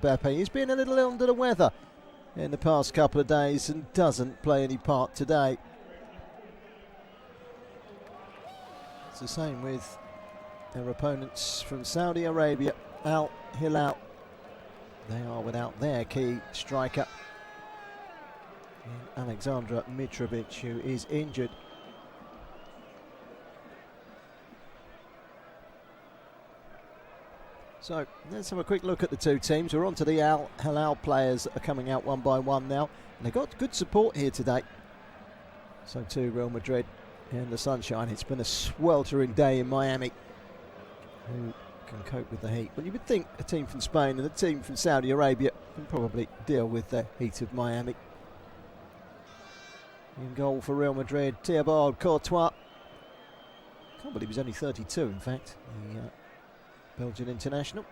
Beppe. He's been a little under the weather in the past couple of days and doesn't play any part today. It's the same with their opponents from Saudi Arabia, Al Hilal. They are without their key striker, Aleksandar Mitrovic, who is injured. So let's have a quick look at the two teams. We're on to the Al Hilal players that are coming out one by one now. And they've got good support here today. So too Real Madrid in the sunshine. It's been a sweltering day in Miami. Who can cope with the heat? Well, you would think a team from Spain and a team from Saudi Arabia can probably deal with the heat of Miami. In goal for Real Madrid, Thibaut Courtois. Can't believe he's only 32, in fact. The Belgian international.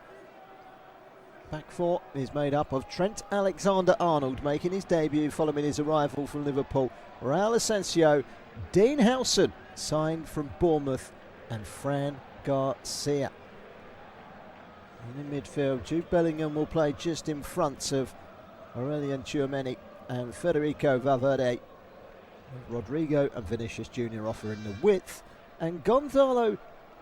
Back four is made up of Trent Alexander-Arnold, making his debut following his arrival from Liverpool. Raul Asensio, Dean Howson, signed from Bournemouth, and Fran Garcia. And in midfield, Jude Bellingham will play just in front of Aurelien Tchouameni and Federico Valverde, with Rodrigo and Vinicius Jr. offering the width, and Gonzalo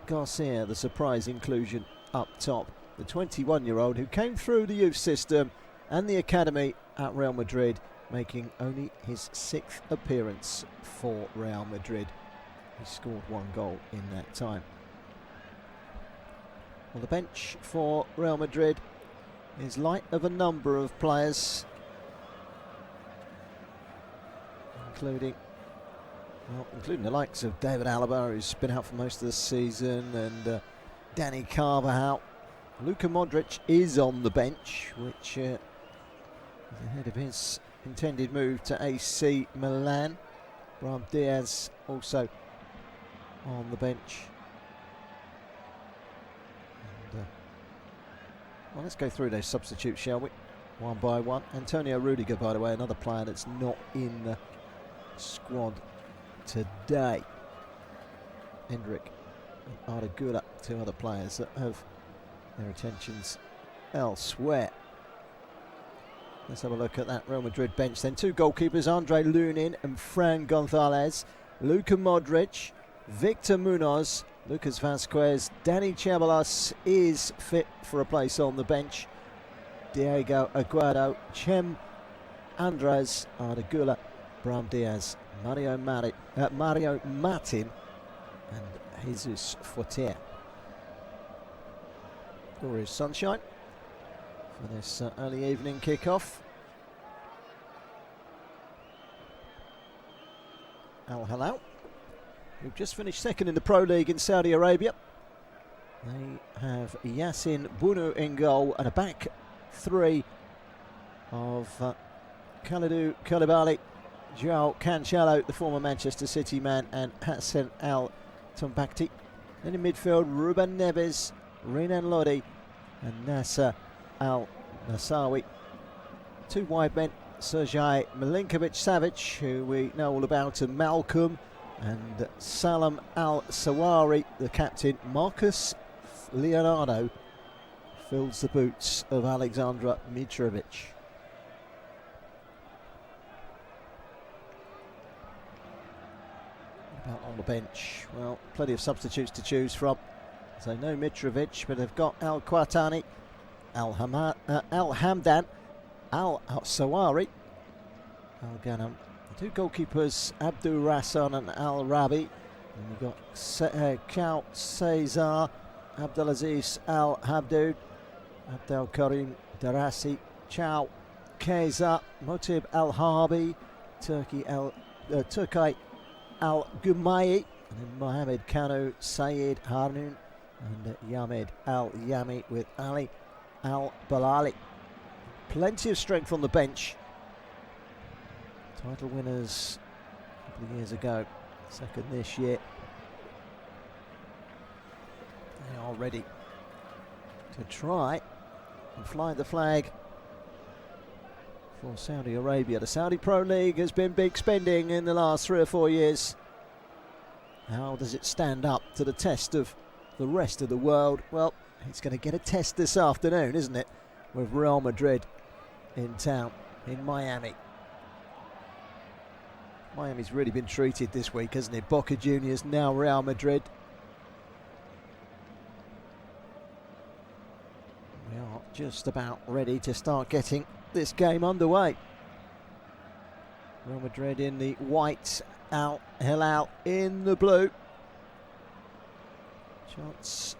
Garcia, the surprise inclusion up top. The 21-year-old who came through the youth system and the academy at Real Madrid, making only his 6th appearance for Real Madrid. He scored 1 goal in that time. Well, the bench for Real Madrid is light of a number of players, including the likes of David Alaba, who's been out for most of the season, and Dani Carvajal. Luka Modric is on the bench, which is ahead of his intended move to AC Milan. Brahim Diaz also on the bench. And, well, let's go through those substitutes, shall we? One by one. Antonio Rudiger, by the way, another player that's not in the squad today. Hendrik and Arda Güler, 2 other players that have their attentions elsewhere. Let's have a look at that Real Madrid bench then. 2 goalkeepers, Andre Lunin and Fran Gonzalez. Luka Modric, Victor Munoz, Lucas Vazquez, Dani Ceballos is fit for a place on the bench. Diego Aguado, Chem Andres, Arda Güler, Brahim Diaz, Mario Martin and Jesus Fortier. Glorious sunshine for this early evening kickoff. Al Hilal, who've just finished 2nd in the Pro League in Saudi Arabia. They have Yassin Bunu in goal and a back 3 of Kalidou Koulibaly, João Cancelo, the former Manchester City man, and Hassan Al-Tombakti. Then in midfield, Ruben Neves, Renan Lodi and Nasser Al-Nassawi. 2 wide men, Sergej Milinkovic-Savic, who we know all about, and Malcolm, and Salam Al-Sawari, the captain. Marcus Leonardo fills the boots of Aleksandar Mitrovic. On the bench, well, plenty of substitutes to choose from. So no Mitrovic, but they've got Al Quatani, Al Hamdan, Al Sawari, Al Ghanam. 2 goalkeepers, Abdul Rassan and Al Rabi. And we've got Kao Cesar, Abdelaziz Al Habdoud, Abdel Karim Darasi, Chao Keza, Motib Al Harbi, Turkay Al Gumayi, and then Mohamed Kanu, Sayed Harnoun, and Yamed Al Yami with Ali Al Balali. Plenty of strength on the bench. Title winners a couple of years ago, 2nd this year. They are ready to try and fly the flag for Saudi Arabia. The Saudi Pro League has been big spending in the last 3 or 4 years. How does it stand up to the test of the rest of the world? Well, it's going to get a test this afternoon, isn't it? with Real Madrid in town in Miami. Miami's really been treated this week, hasn't it? Boca Juniors, now Real Madrid. We are just about ready to start getting this game underway. Real Madrid in the white, Hilal in the blue. Chance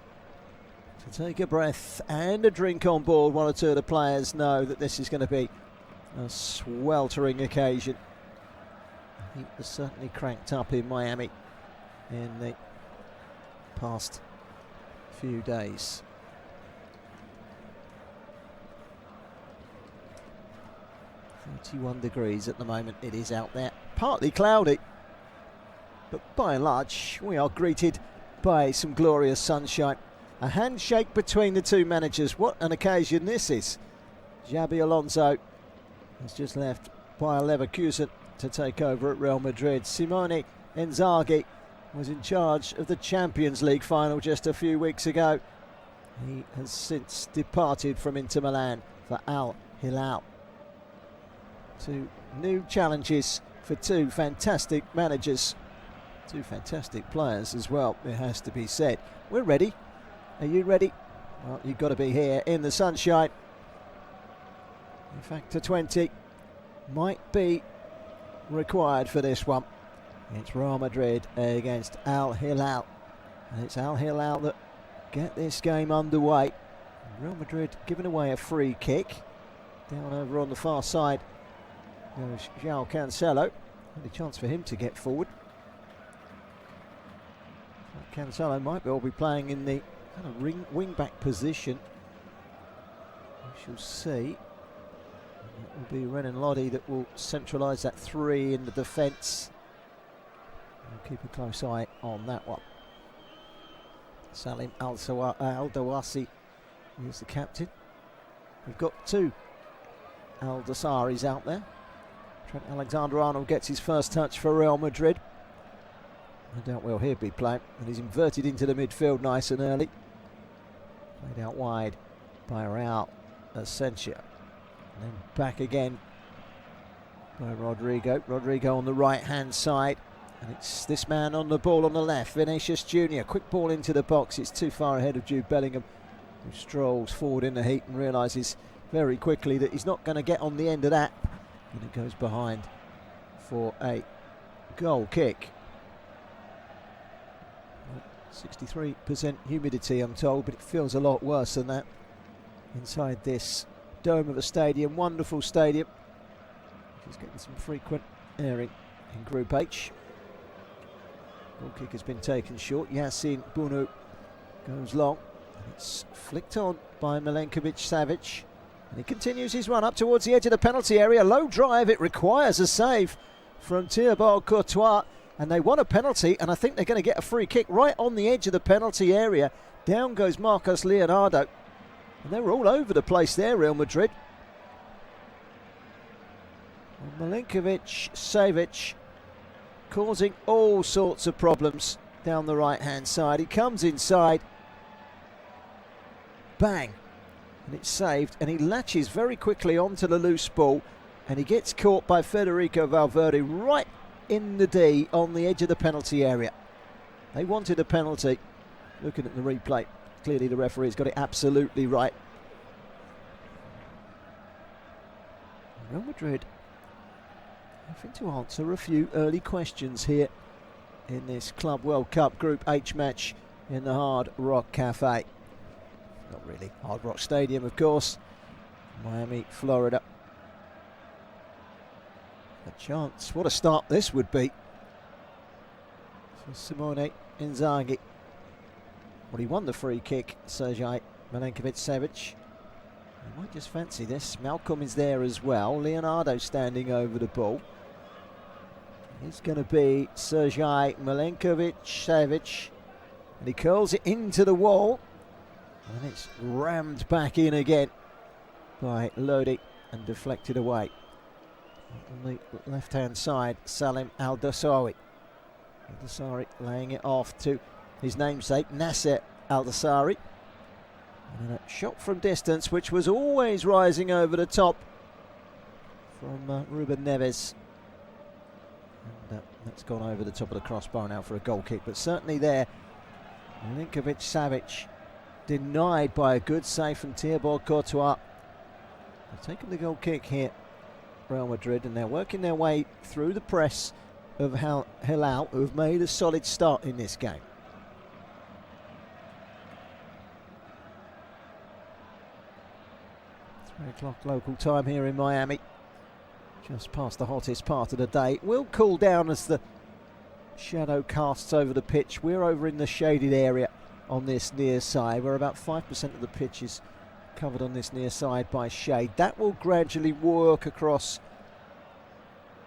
to take a breath and a drink on board. One or two of the players know that this is going to be a sweltering occasion. He was certainly cranked up in Miami in the past few days. .31 at the moment it is out there. Partly cloudy, but by and large we are greeted by some glorious sunshine. A handshake between the two managers. What an occasion this is. Xabi Alonso has just left Bayer Leverkusen to take over at Real Madrid. Simone Inzaghi was in charge of the Champions League final just a few weeks ago. He has since departed from Inter Milan for Al Hilal. Two new challenges for two fantastic managers, two fantastic players as well, it has to be said. We're ready. Are you ready? Well, you've got to be here in the sunshine. In fact, a 20 might be required for this one. It's Real Madrid against Al Hilal, and it's Al Hilal that get this game underway. Real Madrid giving away a free kick. Down over on the far side goes João Cancelo. Only chance for him to get forward. Cancelo might well be playing in the kind of wing-back position. We shall see. It will be Renan Lodi that will centralise that three in the defence. We'll keep a close eye on that one. Salim Al-Dawasi is the captain. We've got two Al-Dasaris out there. Trent Alexander-Arnold gets his first touch for Real Madrid. I doubt where he'll be playing, and he's inverted into the midfield nice and early. Played out wide by Raul Asensio. And then back again by Rodrigo. Rodrigo on the right-hand side. And it's this man on the ball on the left, Vinicius Junior. Quick ball into the box. It's too far ahead of Jude Bellingham, who strolls forward in the heat and realises very quickly that he's not going to get on the end of that. And it goes behind for a goal kick. 63% humidity, I'm told, but it feels a lot worse than that inside this dome of a stadium. Wonderful stadium. Just getting some frequent airing in Group H. Goal kick has been taken short. Yasin Bunu goes long. And it's flicked on by Milenkovic-Savic. And he continues his run up towards the edge of the penalty area. Low drive. It requires a save from Thibaut Courtois. And they want a penalty, and I think they're going to get a free kick right on the edge of the penalty area. Down goes Marcos Leonardo. And they're all over the place there, Real Madrid. Milenkovic-Savic causing all sorts of problems down the right-hand side. He comes inside. Bang. And it's saved, and he latches very quickly onto the loose ball, and he gets caught by Federico Valverde right in the D on the edge of the penalty area. They wanted a penalty. Looking at the replay, clearly the referee's got it absolutely right. Real Madrid having to answer a few early questions here in this Club World Cup Group H match in the Hard Rock Cafe. Not really, Hard Rock Stadium, of course. Miami, Florida. A chance. What a start this would be for Simone Inzaghi. Well, he won the free kick, Sergej Milenkovic-Savic. He might just fancy this. Malcolm is there as well. Leonardo standing over the ball. It's going to be Sergej Milenkovic-Savic. And he curls it into the wall. And it's rammed back in again by Lodi and deflected away. On the left-hand side, Salim Al-Dawasi. Al-Dawasi laying it off to his namesake, Nasser Al-Dawasi. And a shot from distance, which was always rising over the top from Ruben Neves. And that's gone over the top of the crossbar now for a goal kick. But certainly there, Milinkovic-Savic denied by a good save from Thibaut Courtois. They've taken the goal kick here, Real Madrid, and they're working their way through the press of Hilal, who have made a solid start in this game. It's 3 o'clock local time here in Miami, just past the hottest part of the day. It will cool down as the shadow casts over the pitch. We're over in the shaded area on this near side, where about 5% of the pitch is covered on this near side by shade. That will gradually work across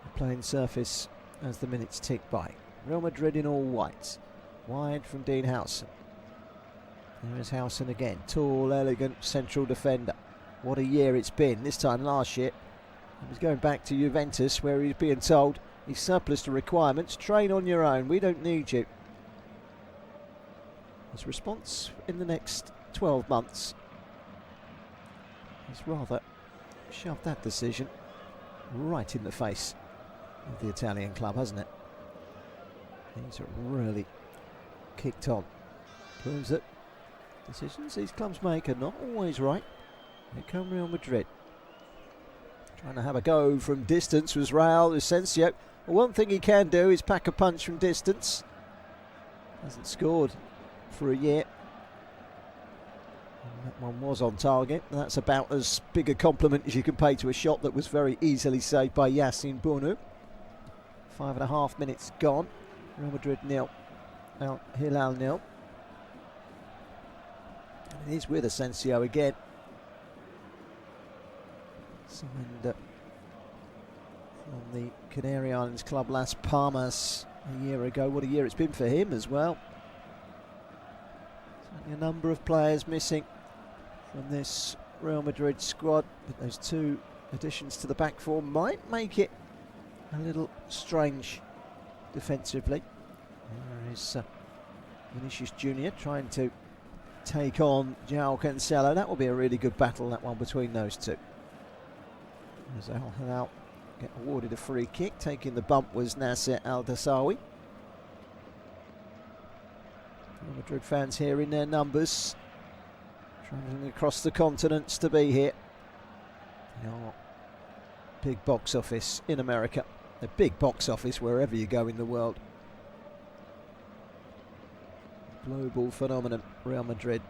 the playing surface as the minutes tick by. Real Madrid in all whites. Wide from Dean Howson. There is Howson again. Tall, elegant central defender. What a year it's been. This time last year he was going back to Juventus, where he's being told he's surplus to requirements. Train on your own. We don't need you. His response in the next 12 months has rather shoved that decision right in the face of the Italian club, hasn't it? He's really kicked on. Proves that decisions these clubs make are not always right. Here come Real Madrid. Trying to have a go from distance was Raul Asensio. Well, one thing he can do is pack a punch from distance. Hasn't scored for a year. And that one was on target. That's about as big a compliment as you can pay to a shot that was very easily saved by Yassine Bounou. 5.5 minutes gone. Real Madrid 0. Now Hilal 0. And it is with Asensio again. Signed from the Canary Islands club Las Palmas a year ago. What a year it's been for him as well. Certainly a number of players missing from this Real Madrid squad, but those 2 additions to the back four might make it a little strange defensively. There is Vinicius Junior trying to take on João Cancelo. That will be a really good battle, that one between those two. As Al Hilal get awarded a free kick. Taking the bump was Nasser Al-Dassawi. Real Madrid fans here in their numbers, travelling across the continents to be here. Your big box office in America, a big box office wherever you go in the world. Global phenomenon, Real Madrid.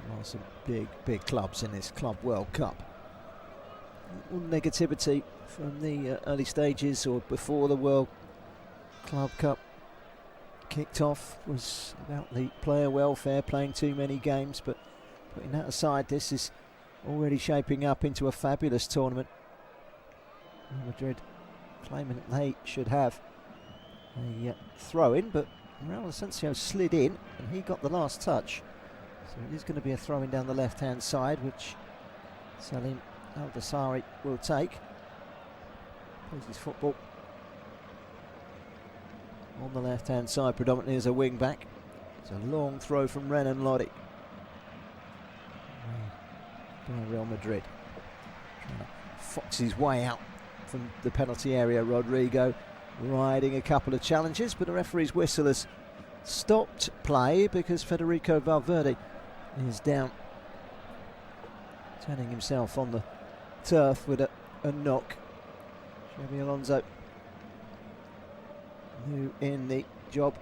There are some big clubs in this Club World Cup. All negativity from the early stages or before the World Club Cup kicked off was about the player welfare, playing too many games, but putting that aside, this is already shaping up into a fabulous tournament. Real Madrid claiming that they should have a throw-in, but Raul Asensio slid in and he got the last touch. So it is going to be a throw-in down the left-hand side, which Salim Al-Dassawi will take. Plays his football on the left-hand side, predominantly as a wing-back. It's a long throw from Renan Lodi by Real Madrid. Trying to fox his way out from the penalty area. Rodrigo riding a couple of challenges, but the referee's whistle has stopped play because Federico Valverde is down, turning himself on the turf with a knock. Xabi Alonso, new in the job.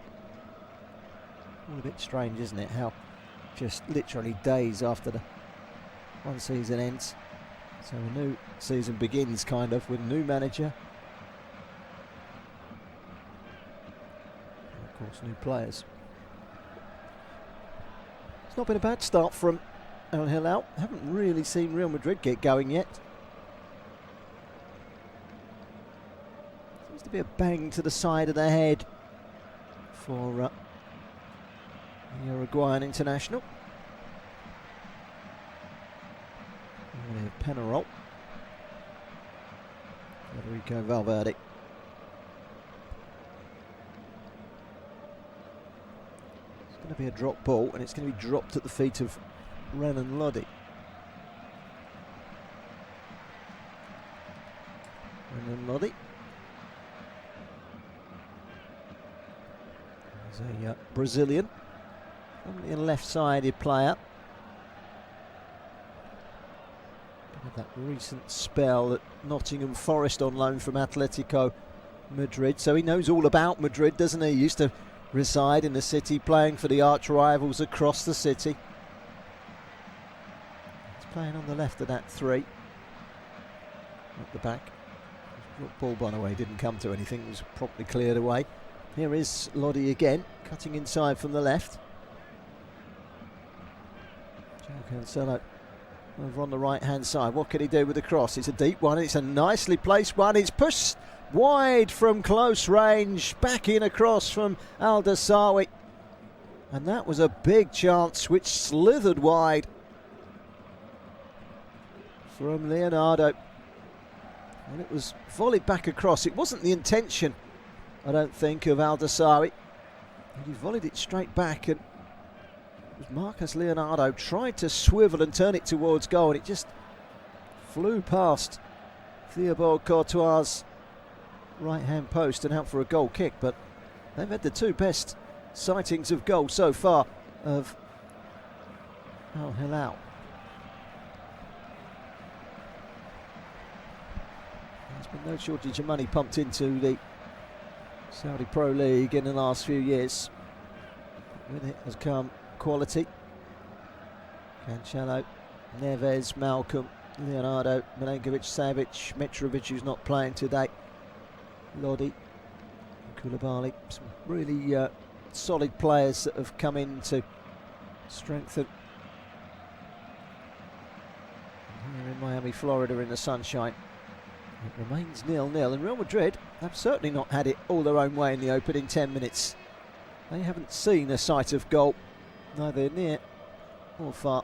All a bit strange, isn't it, how just literally days after the one season ends, so a new season begins kind of with a new manager and of course new players. It's not been a bad start from Al Hilal. Haven't really seen Real Madrid get going yet. Seems to be a bang to the side of the head for the Uruguayan international. Penarol. Federico Valverde. It's going going to be a drop ball, and it's going to be dropped at the feet of Renan Lodi. Renan Lodi. He's a Brazilian, only a left-sided player. That recent spell at Nottingham Forest on loan from Atletico Madrid, so he knows all about Madrid, doesn't he? He used to reside in the city, playing for the arch rivals across the city. He's playing on the left of that three. At the back. Ball, by the way, didn't come to anything, it was promptly cleared away. Here is Lodi again, cutting inside from the left. Joe Cancelo over on the right hand side. What can he do with the cross? It's a deep one, it's a nicely placed one, it's pushed wide from close range, back in across from Al Dasawi, and that was a big chance which slithered wide from Leonardo, and it was volleyed back across. It wasn't the intention, I don't think, of Al Dasawi, and he volleyed it straight back, and Marcus Leonardo tried to swivel and turn it towards goal, and it just flew past Thibaut Courtois' right hand post and out for a goal kick. But they've had the two best sightings of goal so far of Al Hilal. There's been no shortage of money pumped into the Saudi Pro League in the last few years. With it has come quality. Cancelo, Neves, Malcolm, Leonardo, Milenkovic, Savic, Mitrovic, who's not playing today, Lodi, Koulibaly. Some really solid players that have come in to strengthen here in Miami, Florida, in the sunshine. It remains 0-0, and Real Madrid have certainly not had it all their own way in the opening 10 minutes. They haven't seen a sight of goal, neither near or far.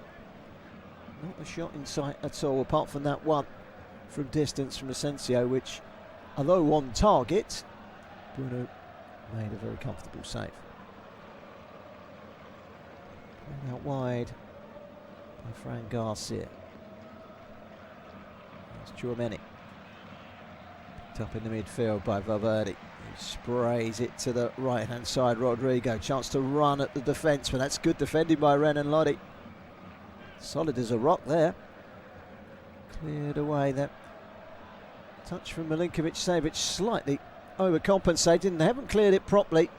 Not a shot in sight at all, apart from that one from distance from Asensio, which, although on target, Bruno made a very comfortable save. Playing out wide by Fran Garcia. There's Tchouaméni. Picked up in the midfield by Valverde. He sprays it to the right hand side. Rodrigo, chance to run at the defence, but that's good defending by Renan Lodi. Solid as a rock there. Cleared away there. Touch from Milinkovic Savic, slightly overcompensated, and they haven't cleared it properly.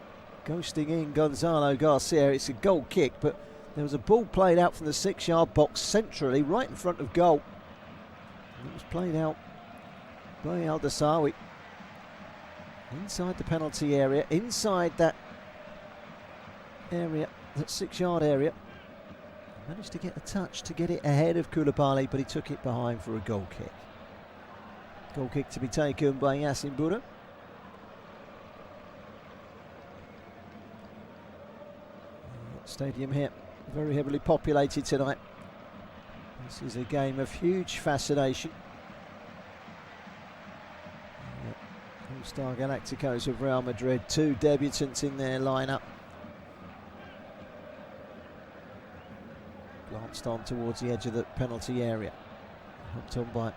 Ghosting in Gonzalo Garcia. It's a goal kick, but there was a ball played out from the 6-yard box centrally, right in front of goal. And it was played out by Al Dasawi. Inside the penalty area, inside that area, that 6-yard area. Managed to get a touch to get it ahead of Koulibaly, but he took it behind for a goal kick. Goal kick to be taken by Yacine Boura. Stadium here, very heavily populated tonight. This is a game of huge fascination. All-Star Galacticos of Real Madrid, two debutants in their lineup. Glanced on towards the edge of the penalty area. Helped on by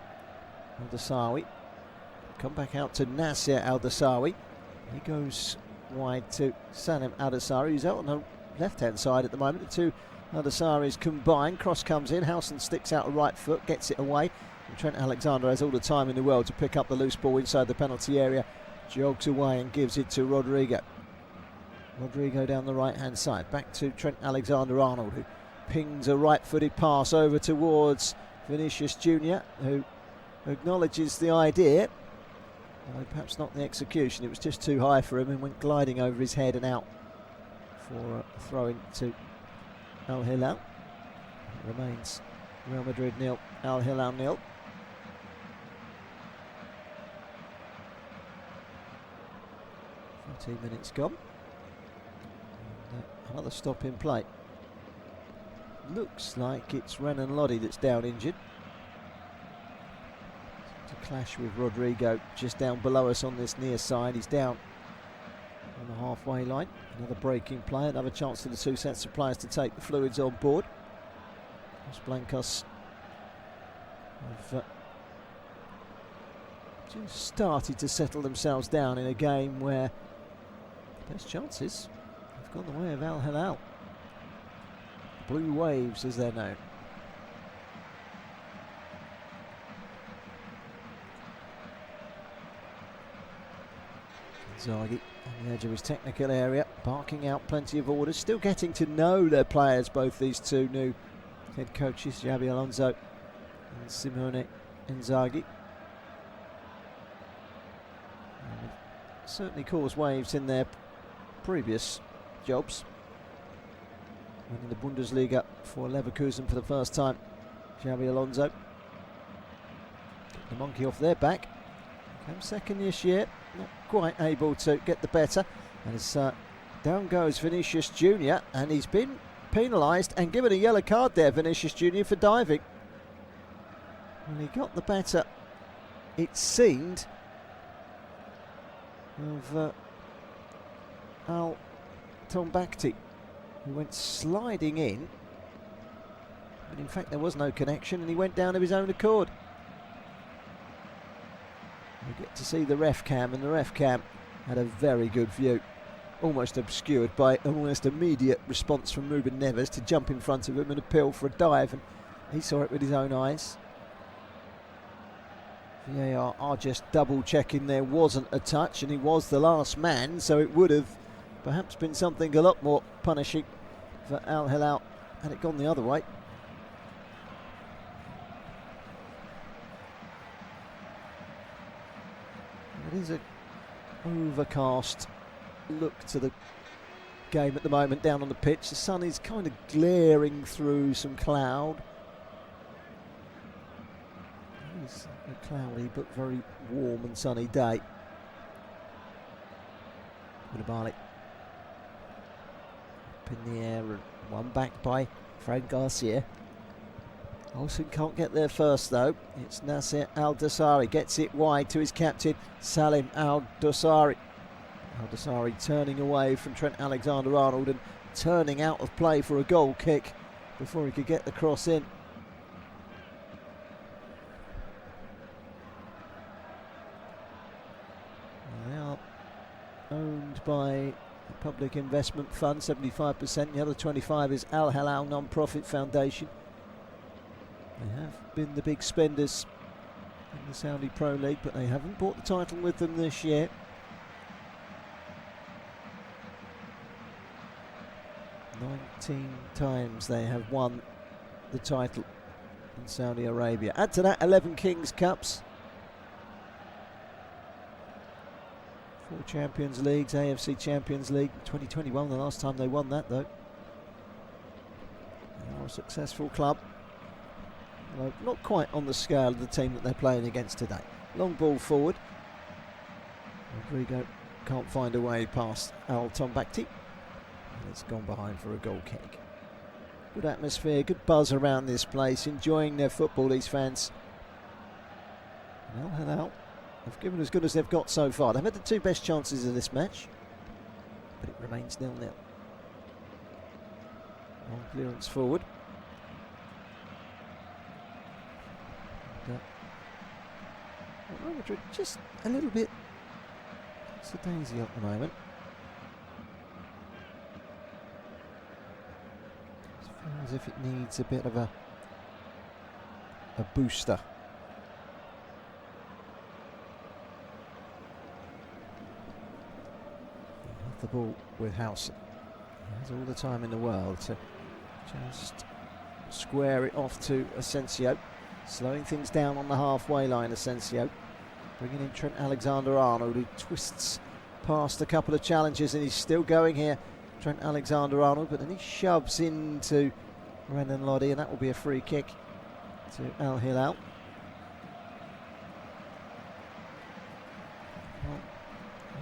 Al Dasawi. Come back out to Nasser Al Dasawi. He goes wide to Sanem Al Dasawi, who's out on the left-hand side at the moment. The two Al Dasaris combine. Cross comes in. Howson sticks out a right foot, gets it away. And Trent Alexander has all the time in the world to pick up the loose ball inside the penalty area. Jogs away and gives it to Rodrigo. Rodrigo down the right-hand side. Back to Trent Alexander-Arnold, who pings a right-footed pass over towards Vinicius Junior, who acknowledges the idea, although perhaps not the execution. It was just too high for him and went gliding over his head and out for a throw-in to Al Hilal. It remains Real Madrid 0, Al Hilal 0. Minutes gone. And, another stop in play. Looks like it's Renan Lodi that's down injured. To clash with Rodrigo just down below us on this near side. He's down on the halfway line. Another breaking play, another chance for the two sets of players to take the fluids on board. Los Blancos have just started to settle themselves down in a game where the best chances have gone the way of Al Hilal. Blue Waves, as they're known. Zaghi on the edge of his technical area, barking out plenty of orders, still getting to know their players, both these two new head coaches, Xabi Alonso and Simone Inzaghi. Certainly caused waves in their previous jobs. Winning the Bundesliga for Leverkusen for the first time, Xabi Alonso. Took the monkey off their back. Came second this year, not quite able to get the better. And as down goes Vinicius Junior, and he's been penalised and given a yellow card there, Vinicius Junior, for diving. When he got the better, it seemed, of Al Tombakti, who went sliding in, but in fact there was no connection and he went down of his own accord. We get to see the ref cam, and the ref cam had a very good view, almost obscured by an almost immediate response from Ruben Neves to jump in front of him and appeal for a dive, and he saw it with his own eyes. VAR are just double checking there wasn't a touch, and he was the last man, so it would have perhaps been something a lot more punishing for Al Hilal had it gone the other way. It is an overcast look to the game at the moment down on the pitch. The sun is kind of glaring through some cloud. It's a cloudy but very warm and sunny day. Koulibaly up in the air and one back by Fred Garcia. Olsen can't get there first though. It's Nasser Al-Dosari, gets it wide to his captain Salim Al-Dosari. Al-Dosari turning away from Trent Alexander-Arnold and turning out of play for a goal kick before he could get the cross in. They are owned by a public investment fund, 75%. The other 25% is Al Hilal Non-Profit Foundation. They have been the big spenders in the Saudi Pro League, but they haven't brought the title with them this year. "19 times they have won the title in Saudi Arabia. Add to that 11 Kings Cups, 4 Champions Leagues, AFC Champions League, 2021 the last time they won that though. They are a successful club. Well, not quite on the scale of the team that they're playing against today. Long ball forward. Rodrigo can't find a way past Al Tombakti. And it's gone behind for a goal kick. Good atmosphere, good buzz around this place, enjoying their football, these fans. Al Hilal have given as good as they've got so far. They've had the 2 best chances of this match, but it remains 0-0. Long clearance forward. Madrid just a little bit daisy at the moment. It feels as if it needs a bit of a booster. The ball with Howson. He has all the time in the world to just square it off to Asensio. Slowing things down on the halfway line, Asensio. Bringing in Trent Alexander-Arnold, who twists past a couple of challenges, and he's still going here, Trent Alexander-Arnold, but then he shoves into Renan Lodi, and that will be a free kick to Al Hilal. Well,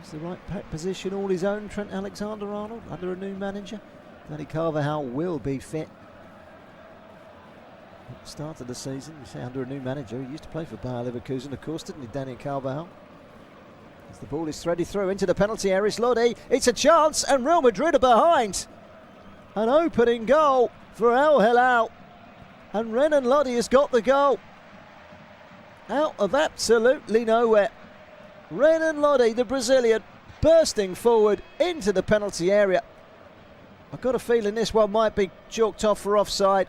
he's the right back position all his own, Trent Alexander-Arnold, under a new manager. Danny Carvajal will be fit. At the start of the season, you say under a new manager. He used to play for Bayer Leverkusen, of course, didn't he, Danny Carvajal? As the ball is threaded through into the penalty area, it's Lodi. It's a chance, and Real Madrid are behind. An opening goal for Al Hilal. And Renan Lodi has got the goal. Out of absolutely nowhere. Renan Lodi, the Brazilian, bursting forward into the penalty area. I've got a feeling this one might be chalked off for offside.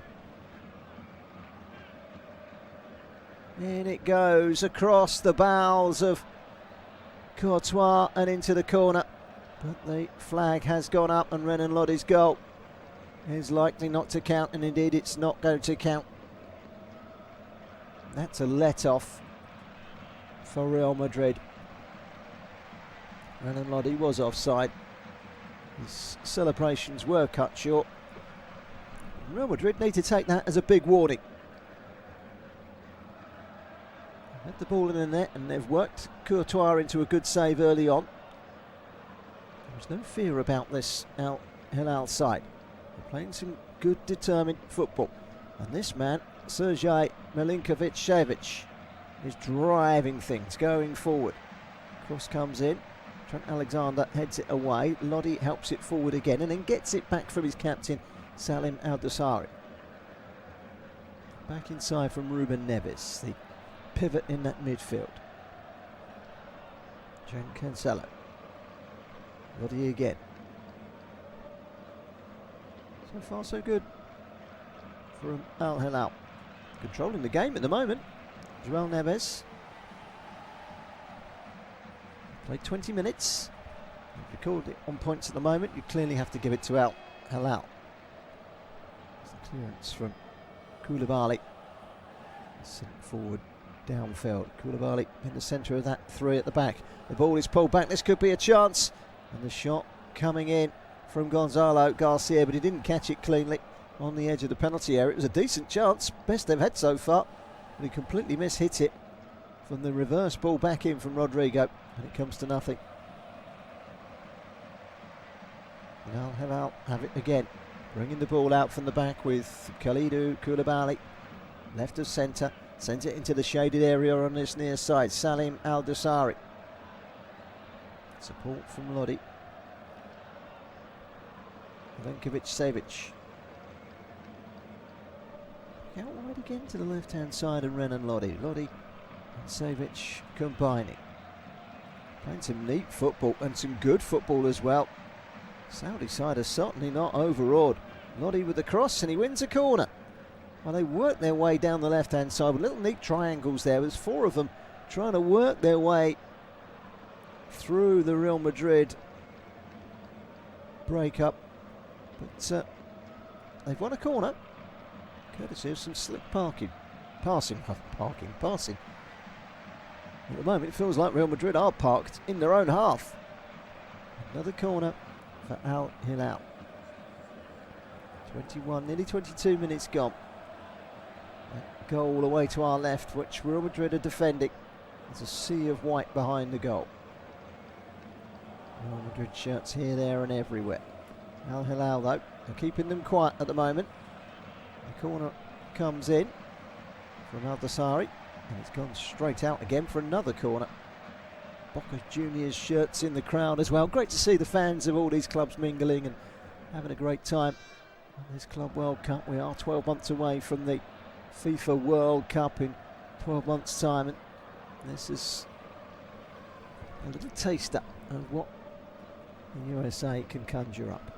In it goes across the bowels of Courtois and into the corner. But the flag has gone up, and Renan Lodi's goal is likely not to count, and indeed it's not going to count. That's a let-off for Real Madrid. Renan Lodi was offside. His celebrations were cut short. Real Madrid need to take that as a big warning. Had the ball in the net, and they've worked Courtois into a good save early on. There's no fear about this Al Hilal side. They're playing some good, determined football. And this man, Sergej Milinkovic-Savic, is driving things, going forward. Cross comes in. Trent Alexander heads it away. Lodi helps it forward again and then gets it back from his captain, Salim Al-Dosari. Back inside from Ruben Neves, the pivot in that midfield. Jan Cancelo. Lodi again. So far so good from Al Hilal. Controlling the game at the moment. Joel Neves. Played 20 minutes. Recorded it on points at the moment. You clearly have to give it to Al Hilal. It's the clearance from Koulibaly. Sent forward downfield. Koulibaly in the centre of that three at the back. The ball is pulled back. This could be a chance. And the shot coming in from Gonzalo Garcia, but he didn't catch it cleanly on the edge of the penalty area. It was a decent chance, best they've had so far, but he completely mishit it from the reverse ball back in from Rodrigo, and it comes to nothing. Now Hilal have it again, bringing the ball out from the back with Kalidou Koulibaly, left of centre, sends it into the shaded area on this near side. Salim Al-Dosari. Support from Lodi. Milinkovic-Savic. Out wide again to the left-hand side, and Renan Lodi. Lodi and Savic combining. Playing some neat football and some good football as well. Saudi side are certainly not overawed. Lodi with the cross, and he wins a corner. Well, they work their way down the left-hand side with little neat triangles there. There's four of them trying to work their way through the Real Madrid break-up. But they've won a corner, courtesy of some slick passing. At the moment, it feels like Real Madrid are parked in their own half. Another corner for Al Hilal. 21, nearly 22 minutes gone. That goal away to our left, which Real Madrid are defending. There's a sea of white behind the goal. Real Madrid shirts here, there and everywhere. Al Hilal, though, are keeping them quiet at the moment. The corner comes in from Al-Dosari, and it's gone straight out again for another corner. Boca Juniors shirts in the crowd as well. Great to see the fans of all these clubs mingling and having a great time on this Club World Cup. We are 12 months away from the FIFA World Cup in 12 months' time, and this is a little taster of what the USA can conjure up.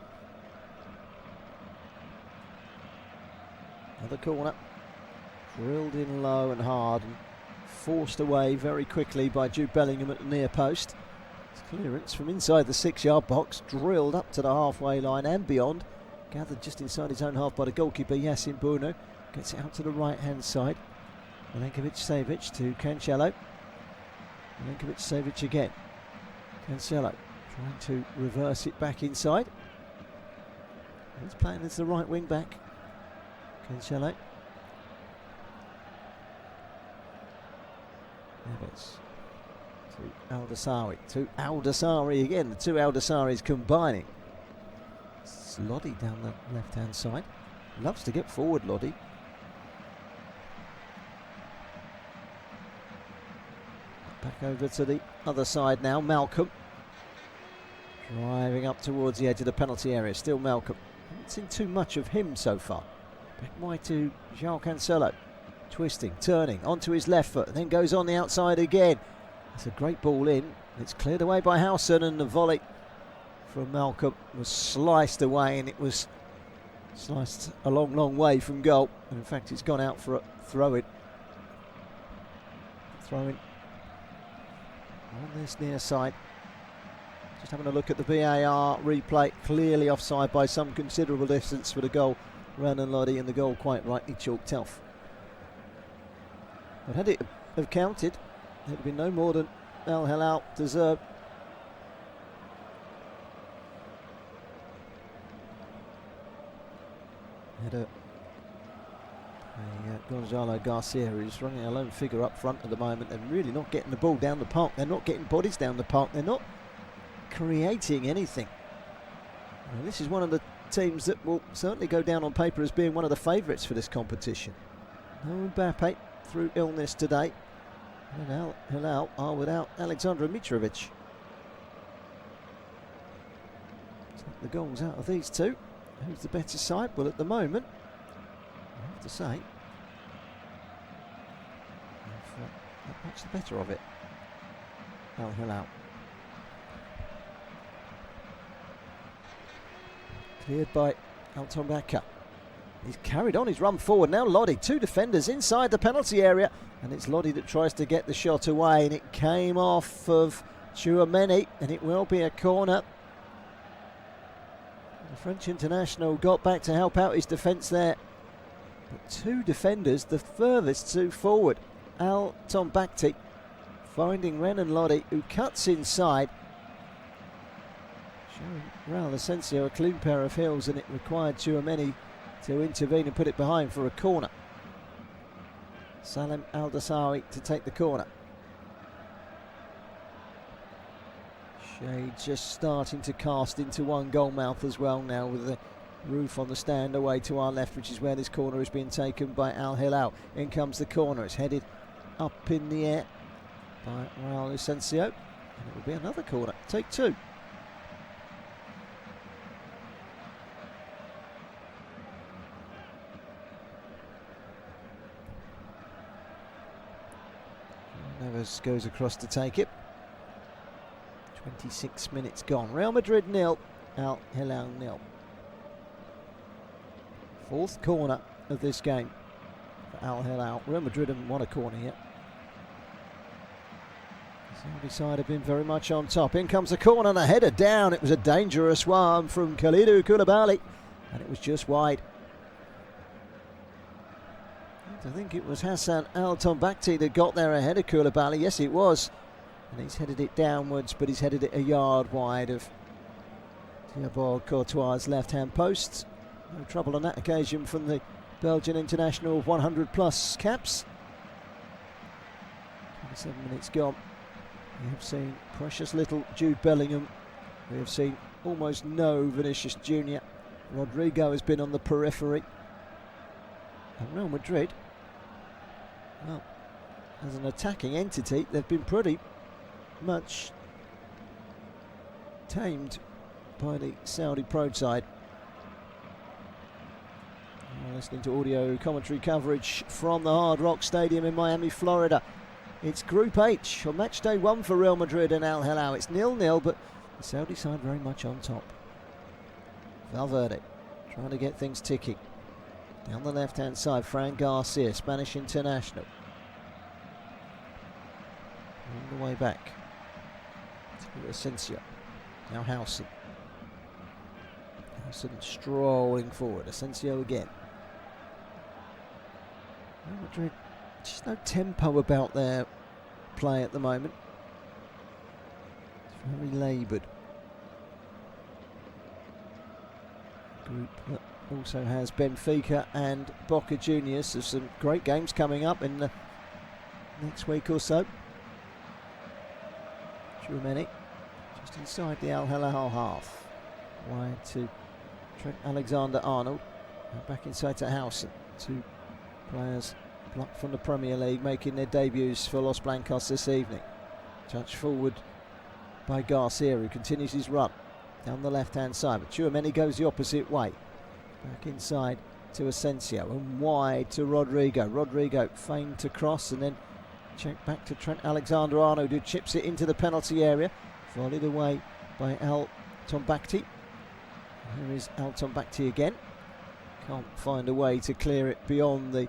Another corner, drilled in low and hard and forced away very quickly by Jude Bellingham at the near post. It's clearance from inside the 6-yard box, drilled up to the halfway line and beyond. Gathered just inside his own half by the goalkeeper Yasin Bunu. Gets it out to the right-hand side. Milinkovic-Savic to Cancelo. Milinkovic-Savic again. Cancelo trying to reverse it back inside. He's playing as the right wing back. Cancelo. Neves to Al-Dosari. To Al-Dosari again. The two Al-Dosaris combining. It's Lodi down the left-hand side. Loves to get forward, Lodi. Back Back over to the other side now. Malcolm driving up towards the edge of the penalty area. Still Malcolm. Haven't seen too much of him so far. Back wide to João Cancelo. Twisting, turning onto his left foot, and then goes on the outside again. It's a great ball in. It's cleared away by Howson, and the volley from Malcolm was sliced away, and it was sliced a long, long way from goal. And in fact, it's gone out for a throw-in. Throw-in on this near side. Just having a look at the VAR replay. Clearly offside by some considerable distance for the goal. Renan Lodi, and the goal quite rightly chalked off. But had it have counted, it would have been no more than Al Hilal deserved. Header. Gonzalo Garcia, who's running a lone figure up front at the moment and really not getting the ball down the park. They're not getting bodies down the park. They're not creating anything. Well, this is one of the teams that will certainly go down on paper as being one of the favourites for this competition. No Mbappe through illness today. And Al Hilal are without Alexander Mitrovic. Take the goals out of these two. Who's the better side? Well, at the moment, I have to say, not much the better of it. Al Hilal. Cleared by Alton Bakker. He's carried on his run forward. Now Lodi, two defenders inside the penalty area. And it's Lodi that tries to get the shot away. And it came off of Tchouameni. And it will be a corner. The French international got back to help out his defence there. But two defenders, the furthest two forward. Alton Bakker finding Renan Lodi, who cuts inside. Showing Raul Asensio a clean pair of heels, and it required Tchouameni to intervene and put it behind for a corner. Salem Al-Dasawi to take the corner. Shade just starting to cast into one goal mouth as well now, with the roof on the stand away to our left, which is where this corner is being taken by Al Hilal. In comes the corner. It's headed up in the air by Raul Asensio, and it will be another corner. Take two. Neves goes across to take it. 26 minutes gone. Real Madrid 0, Al Hilal 0. Fourth corner of this game for Al Hilal. Real Madrid haven't won a corner yet. The Saudi side have been very much on top. In comes the corner and a header down. It was a dangerous one from Kalidou Koulibaly, and it was just wide. I think it was Hassan Alton Bakker that got there ahead of Koulibaly. Yes, it was. And he's headed it downwards, but he's headed it a yard wide of Thibaut Courtois' left-hand post. No trouble on that occasion from the Belgian international of 100-plus caps. 27 minutes gone. We have seen precious little Jude Bellingham. We have seen almost no Vinicius Junior. Rodrigo has been on the periphery. And Real Madrid, well, as an attacking entity, they've been pretty much tamed by the Saudi pro side. We're listening to audio commentary coverage from the Hard Rock Stadium in Miami, Florida. It's Group H on match day 1 for Real Madrid and Al Hilal. It's 0-0, but the Saudi side very much on top. Valverde trying to get things ticking. Down the left-hand side, Fran Garcia, Spanish international. All the way back to Asensio. Now Howson. Howson strolling forward. Asensio again. Real Madrid, just no tempo about their play at the moment. It's very laboured. Group that also has Benfica and Boca Juniors. So some great games coming up in the next week or so. Tchouameni just inside the Al Hilal half. Wide to Trent Alexander-Arnold. And back inside to Howson. Two players plucked from the Premier League making their debuts for Los Blancos this evening. Touch forward by Garcia, who continues his run down the left-hand side. But Tchouameni goes the opposite way. Back inside to Asensio and wide to Rodrigo. Rodrigo feigned to cross and then checked back to Trent Alexander-Arnold, who chips it into the penalty area. Volleyed away by Al Tombakti. Here is Al Tombakti again. Can't find a way to clear it beyond the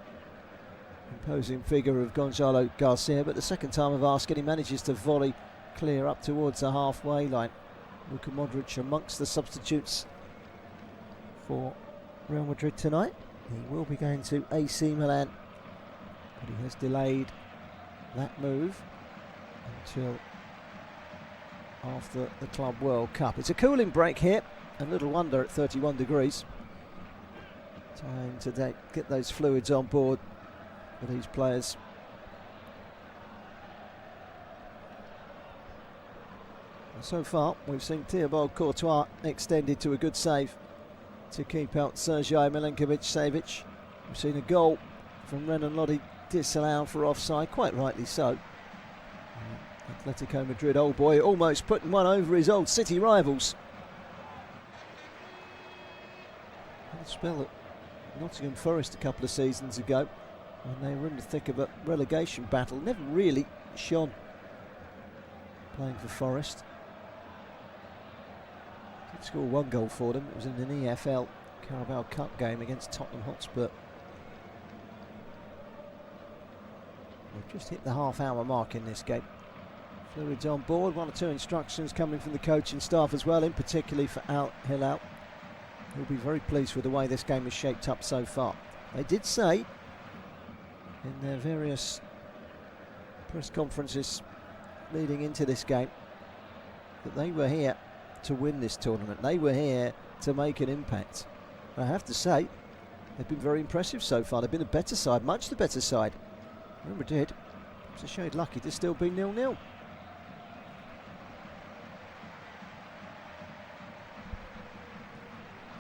imposing figure of Gonzalo Garcia, but the second time of asking, he manages to volley clear up towards the halfway line. Luka Modric amongst the substitutes for Real Madrid tonight. He will be going to AC Milan, but he has delayed that move until after the Club World Cup. It's a cooling break here, and little wonder at 31 degrees. Time to get those fluids on board for these players. And so far, we've seen Thibaut Courtois extended to a good save to keep out Sergej Milinkovic-Savic. We've seen a goal from Renan Lodi disallowed for offside, quite rightly so. Atletico Madrid old boy almost putting one over his old City rivals. Had a spell at Nottingham Forest a couple of seasons ago when they were in the thick of a relegation battle. Never really shone playing for Forest. Did score one goal for them. It was in an EFL Carabao Cup game against Tottenham Hotspur. We've just hit the half-hour mark in this game. Fluids on board, one or two instructions coming from the coaching staff as well, in particular for Al Hilal. He'll be very pleased with the way this game is shaped up so far. They did say in their various press conferences leading into this game that they were here to win this tournament. They were here to make an impact. I have to say, they've been very impressive so far. They've been the better side, much the better side. Real Madrid, it's a shade lucky to still be 0-0.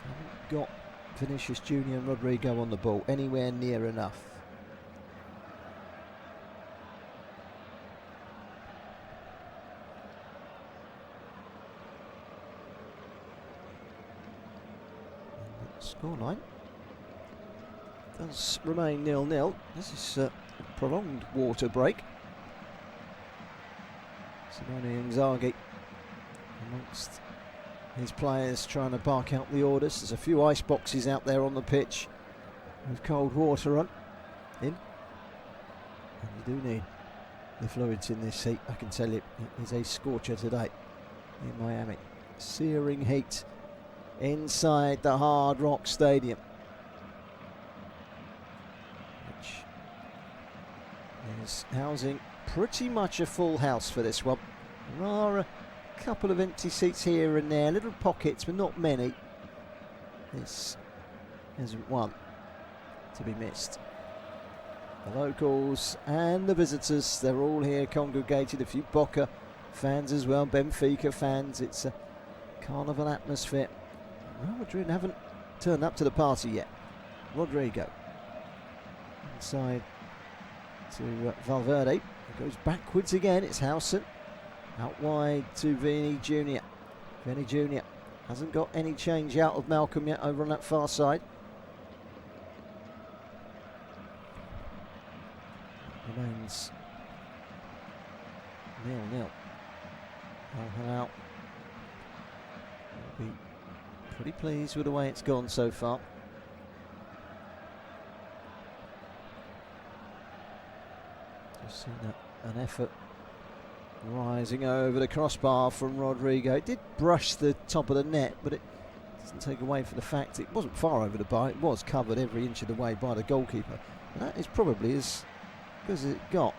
Haven't got Vinicius Junior and Rodrigo on the ball anywhere near enough. Scoreline does remain 0-0. This is a prolonged water break. Simone Inzaghi amongst his players trying to bark out the orders. There's a few ice boxes out there on the pitch with cold water in. And you do need the fluids in this heat. I can tell you, it is a scorcher today in Miami. Searing heat inside the Hard Rock Stadium, which is housing pretty much a full house for this one. There are a couple of empty seats here and there, little pockets, but not many. This isn't one to be missed. The locals and the visitors, they're all here congregated. A few Boca fans as well, Benfica fans. It's a carnival atmosphere. Real Madrid haven't turned up to the party yet. Rodrigo inside to Valverde. He goes backwards again. It's Howson. Out wide to Vini Jr. Vini Jr. hasn't got any change out of Malcolm yet over on that far side. Remains 0-0. Al-Hilal will be pretty pleased with the way it's gone so far. Just seen an effort rising over the crossbar from Rodrigo. It did brush the top of the net, but it doesn't take away from the fact it wasn't far over the bar. It was covered every inch of the way by the goalkeeper. And that is probably as good as it got.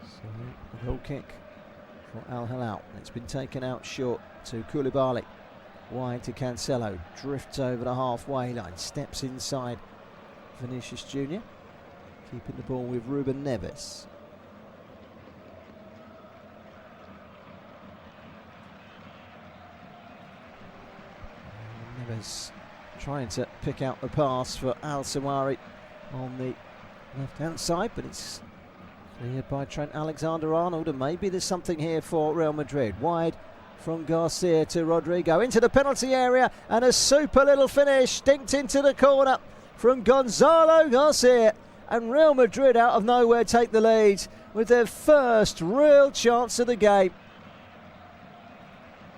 So a goal kick for Al Hilal. It's been taken out short to Koulibaly. Wide to Cancelo. Drifts over the halfway line. Steps inside Vinicius Junior. Keeping the ball with Ruben Neves. Neves trying to pick out the pass for Al Sawari on the left-hand side, but it's cleared by Trent Alexander-Arnold, and maybe there's something here for Real Madrid. Wide from Garcia to Rodrigo into the penalty area, and a super little finish dinked into the corner from Gonzalo Garcia, and Real Madrid out of nowhere take the lead with their first real chance of the game.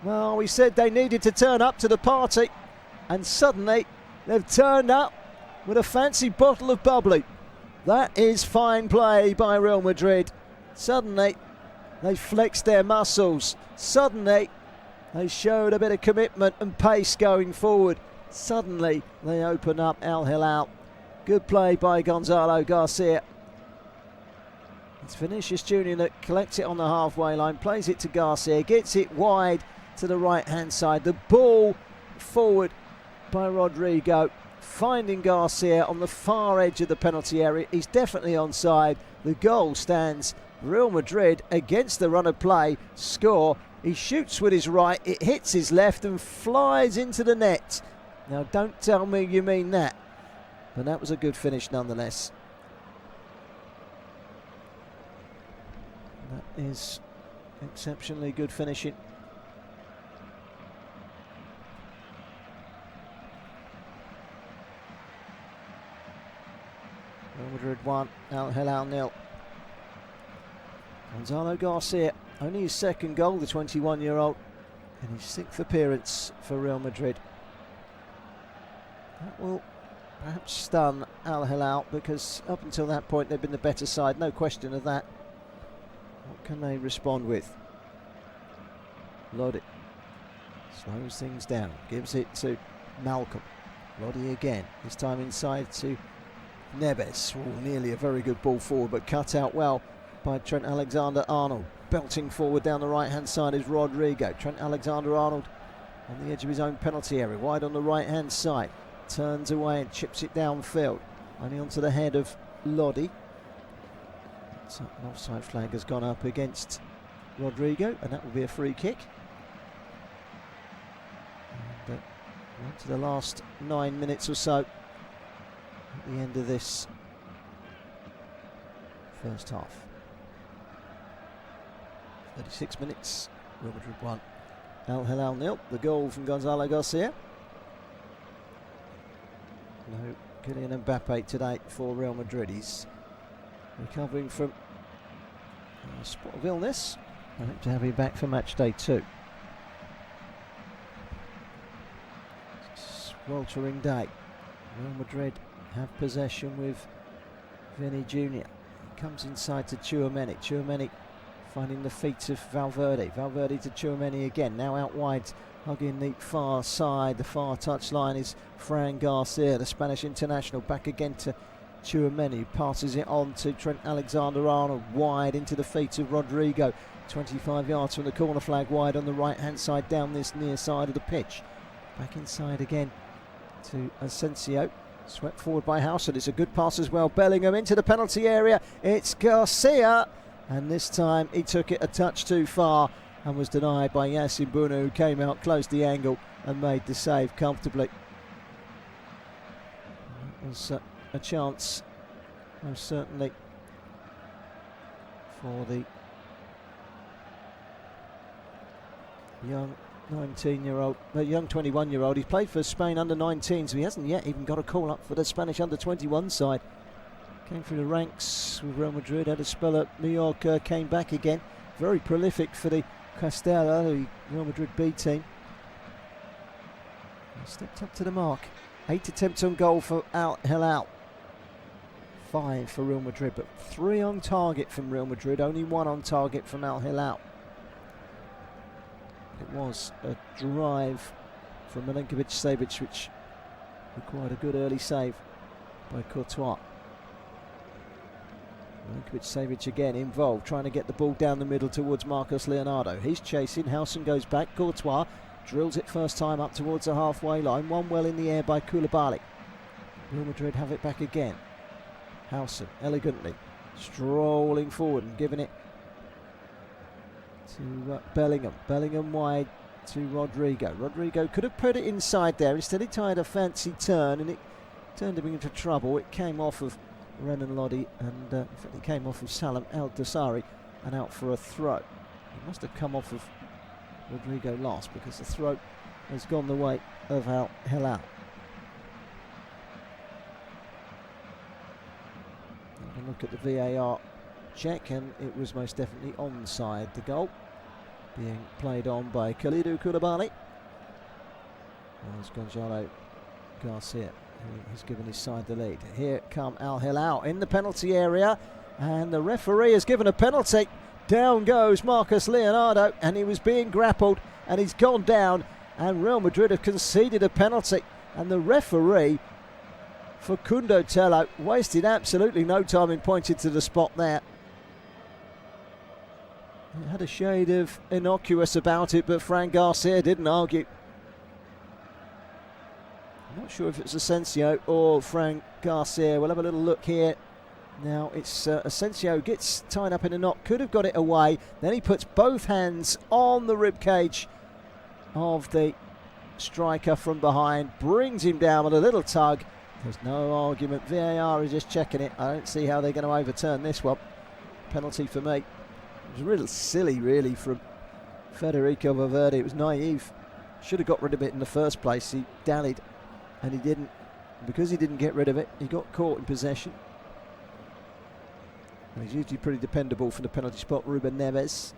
Well, we said they needed to turn up to the party, and suddenly they've turned up with a fancy bottle of bubbly. That is fine play by Real Madrid. Suddenly they flexed their muscles. Suddenly they showed a bit of commitment and pace going forward. Suddenly they open up Al Hilal. Good play by Gonzalo Garcia. It's Vinicius Junior that collects it on the halfway line, plays it to Garcia, gets it wide to the right hand side. The ball forward by Rodrigo, finding Garcia on the far edge of the penalty area. He's definitely onside. The goal stands. Real Madrid against the run of play score. He shoots with his right, it hits his left and flies into the net. Now don't tell me you mean that, but that was a good finish nonetheless. That is exceptionally good finishing. Real Madrid 1, Al Hilal 0. Gonzalo Garcia, only his second goal, the 21-year-old, and his 6th appearance for Real Madrid. That will perhaps stun Al Hilal, because up until that point they've been the better side, no question of that. What can they respond with? Lodi slows things down, gives it to Malcolm. Lodi again, this time inside to Neves. Nearly a very good ball forward, but cut out well by Trent Alexander-Arnold. Belting forward down the right-hand side is Rodrigo. Trent Alexander-Arnold on the edge of his own penalty area, wide on the right-hand side. Turns away and chips it downfield. Only onto the head of Lodi. So an offside flag has gone up against Rodrigo, and that will be a free kick. And on to the last 9 minutes or so at the end of this first half. 36 minutes, Real Madrid 1, Al Hilal 0. The goal from Gonzalo Garcia. No Kylian Mbappe today for Real Madrid. He's recovering from a spot of illness. I hope to have him back for match day 2. Sweltering day. Real Madrid have possession with Vinny Junior. He comes inside to Tchouaméni. Tchouaméni finding the feet of Valverde. Valverde to Tchouaméni again. Now out wide, hugging the far side. The far touchline is Fran Garcia, the Spanish international. Back again to Tchouaméni. Passes it on to Trent Alexander-Arnold. Wide into the feet of Rodrigo. 25 yards from the corner flag, wide on the right-hand side, down this near side of the pitch. Back inside again to Asensio. Swept forward by Howson. It's a good pass as well. Bellingham into the penalty area. It's Garcia. And this time he took it a touch too far and was denied by Yassine Bounou, who came out, closed the angle and made the save comfortably. That was a chance, most certainly, for the young 19-year-old, young 21-year-old. He's played for Spain under 19, so he hasn't yet even got a call up for the Spanish under 21 side. Came through the ranks with Real Madrid, had a spell at Mallorca, came back again. Very prolific for the Castella, the Real Madrid B team. He stepped up to the mark. 8 attempts on goal for Al Hilal. 5 for Real Madrid, but 3 on target from Real Madrid, only 1 on target from Al Hilal. It was a drive from Milinkovic-Savic, which required a good early save by Courtois. Milinkovic-Savic again involved, trying to get the ball down the middle towards Marcos Leonardo. He's chasing, Howson goes back, Courtois drills it first time up towards the halfway line, one well in the air by Koulibaly. Real Madrid have it back again. Howson elegantly strolling forward and giving it to Bellingham. Bellingham wide to Rodrigo. Rodrigo could have put it inside there. Instead he tried a fancy turn and it turned him into trouble. It came off of Renan Lodi and in fact it came off of Salam El Dosari and out for a throw. It must have come off of Rodrigo last because the throw has gone the way of Al Hilal. Have a look at the VAR check and it was most definitely onside. The goal being played on by Khalidou Koulibaly. As Gonzalo Garcia, who has given his side the lead. Here come Al Hilal in the penalty area and the referee has given a penalty. Down goes Marcus Leonardo and he was being grappled and he's gone down and Real Madrid have conceded a penalty and the referee Facundo Tello wasted absolutely no time and pointed to the spot there. It had a shade of innocuous about it, but Fran Garcia didn't argue. I'm not sure if it's Asensio or Fran Garcia. We'll have a little look here. Now it's Asensio gets tied up in a knot, could have got it away. Then he puts both hands on the ribcage of the striker from behind, brings him down with a little tug. There's no argument. VAR is just checking it. I don't see how they're going to overturn this one. Penalty for me. It was really silly, really, from Federico Valverde. It was naive. Should have got rid of it in the first place. He dallied, and he didn't. And because he didn't get rid of it, he got caught in possession. And he's usually pretty dependable for the penalty spot. Ruben Neves,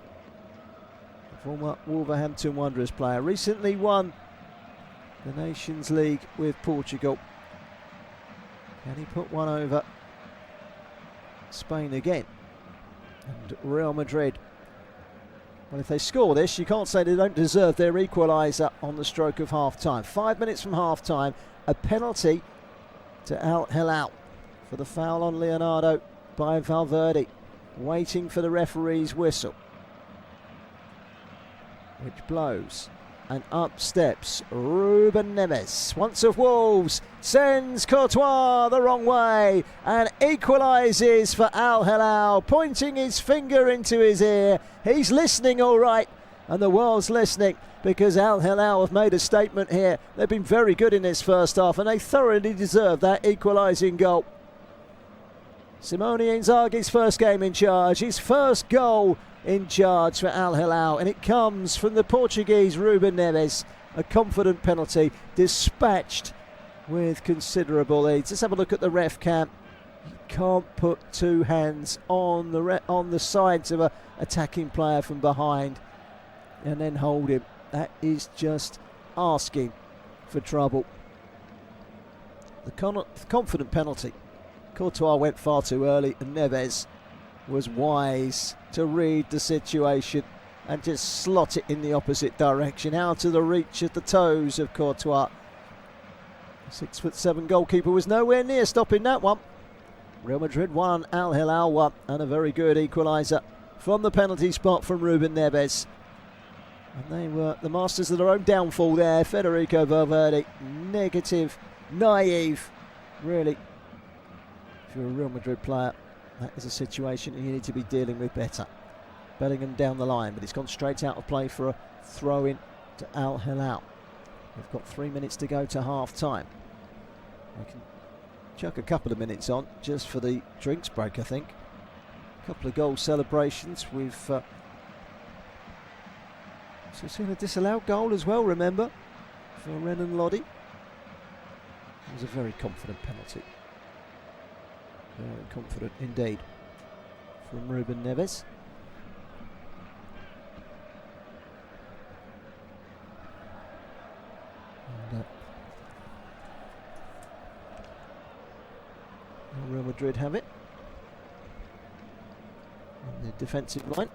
the former Wolverhampton Wanderers player, recently won the Nations League with Portugal. Can he put one over Spain again? And Real Madrid, well, if they score this, you can't say they don't deserve their equaliser on the stroke of half-time. 5 minutes from half-time, a penalty to Al Hilal for the foul on Leonardo by Valverde, waiting for the referee's whistle, which blows. And up steps Ruben Neves, once of Wolves, sends Courtois the wrong way and equalises for Al Hilal, pointing his finger into his ear. He's listening all right, and the world's listening because Al Hilal have made a statement here. They've been very good in this first half and they thoroughly deserve that equalising goal. Simone Inzaghi's first game in charge, his first goal in charge for Al Hilal, and it comes from the Portuguese Ruben Neves. A confident penalty, dispatched with considerable ease. Let's have a look at the ref cam. You can't put two hands on the sides of a attacking player from behind and then hold him. That is just asking for trouble. The confident penalty. Courtois went far too early and Neves was wise to read the situation and just slot it in the opposite direction, out of the reach of the toes of Courtois. 6'7" goalkeeper was nowhere near stopping that one. Real Madrid 1, Al Hilal 1, and a very good equaliser from the penalty spot from Ruben Neves. And they were the masters of their own downfall there. Federico Valverde, negative, naive, really. If you're a Real Madrid player, that is a situation you need to be dealing with better. Bellingham down the line, but it's gone straight out of play for a throw-in to Al Hilal. We've got 3 minutes to go to half-time. We can chuck a couple of minutes on just for the drinks break, I think. A couple of goal celebrations. We've seen a disallowed goal as well, remember, for Renan Lodi. It was a very confident penalty. Very confident indeed from Ruben Neves. And, Real Madrid have it on the defensive line.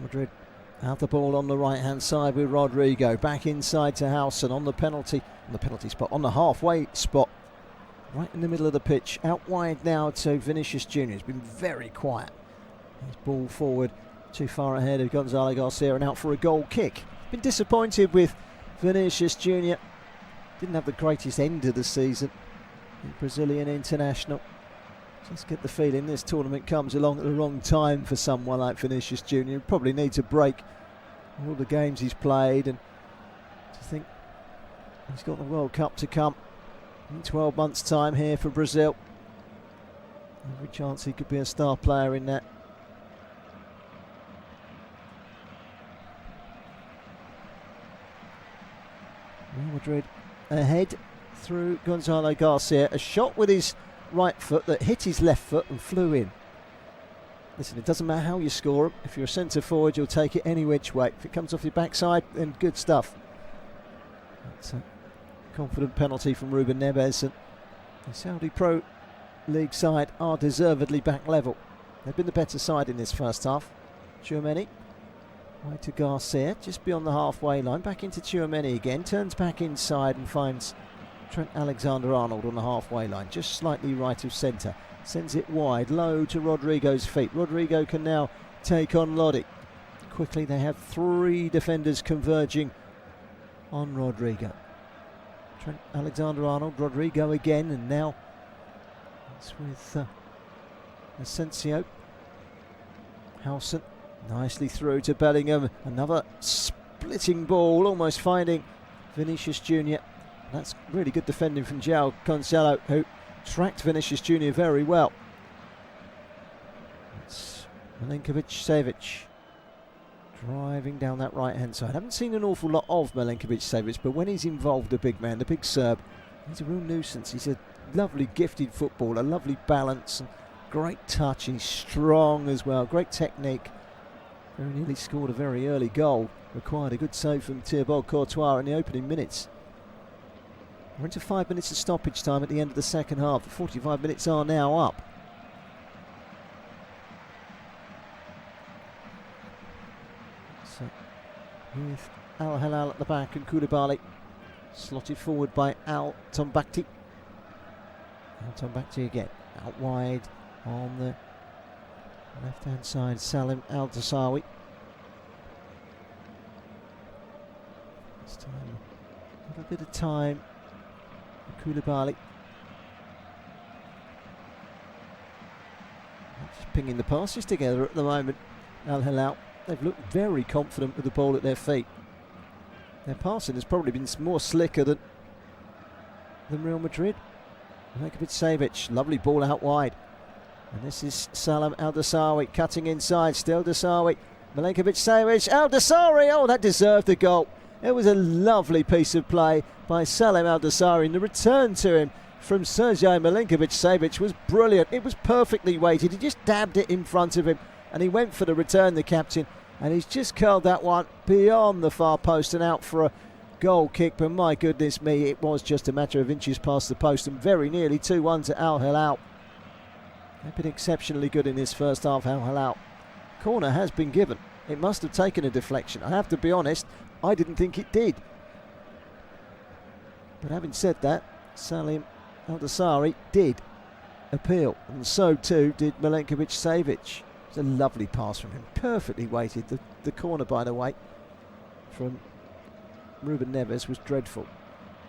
Madrid out the ball on the right hand side with Rodrigo, back inside to Howson on the penalty spot, on the halfway spot, right in the middle of the pitch, out wide now to Vinicius Junior. He's been very quiet. His ball forward, too far ahead of Gonzalo Garcia and out for a goal kick. Been disappointed with Vinicius Junior. Didn't have the greatest end of the season. The Brazilian international. Just get the feeling this tournament comes along at the wrong time for someone like Vinicius Junior. He probably needs a break. All the games he's played, and to think he's got the World Cup to come in 12 months' time here for Brazil. Every chance he could be a star player in that. Real Madrid ahead through Gonzalo Garcia. A shot with his right foot that hit his left foot and flew in. Listen, it doesn't matter how you score them. If you're a centre forward, you'll take it any which way. If it comes off your backside, then good stuff. That's a confident penalty from Ruben Neves, and the Saudi Pro League side are deservedly back level. They've been the better side in this first half. Tchouaméni, way to Garcia, just beyond the halfway line. Back into Tchouaméni again, turns back inside and finds Trent Alexander-Arnold on the halfway line, just slightly right of centre. Sends it wide, low to Rodrigo's feet. Rodrigo can now take on Lodi. Quickly they have three defenders converging on Rodrigo. Trent Alexander-Arnold, Rodrigo again, and now it's with Asensio. Howson nicely through to Bellingham. Another splitting ball, almost finding Vinicius Junior. That's really good defending from João Cancelo, who tracked Vinicius Junior very well. It's Milinkovic-Savic driving down that right-hand side. I haven't seen an awful lot of Milinkovic-Savic, but when he's involved, the big man, the big Serb, he's a real nuisance. He's a lovely, gifted footballer, lovely balance, and great touch. He's strong as well, great technique. Very nearly scored a very early goal. Required a good save from Thibaut Courtois in the opening minutes. We're into 5 minutes of stoppage time at the end of the second half. The 45 minutes are now up. So, with Al Hilal at the back and Koulibaly slotted forward by Al Tombakti. Al Tombakti again, out wide on the left-hand side, Salim Al Dassawi. This time, a little bit of time. Koulibaly just pinging the passes together at the moment. Al Hilal, they've looked very confident with the ball at their feet. Their passing has probably been more slicker than Real Madrid. Milinkovic-Savic, lovely ball out wide, and this is Salam Al Dassawi cutting inside. Still Dassawi, Milinkovic-Savic, Al Dassawi. Oh, that deserved the goal. It was a lovely piece of play by Salim Al Dassawi, and the return to him from Sergej Milinkovic-Savic was brilliant. It was perfectly weighted. He just dabbed it in front of him, and he went for the return, the captain, and he's just curled that one beyond the far post and out for a goal kick. But my goodness me, it was just a matter of inches past the post, and very nearly 2-1 to Al Hilal. They've been exceptionally good in this first half, Al Hilal. Corner has been given. It must have taken a deflection. I have to be honest, I didn't think it did. But having said that, Salim Al Dassawi did appeal, and so too did Milinkovic-Savic. It was a lovely pass from him, perfectly weighted. The corner, by the way, from Ruben Neves was dreadful.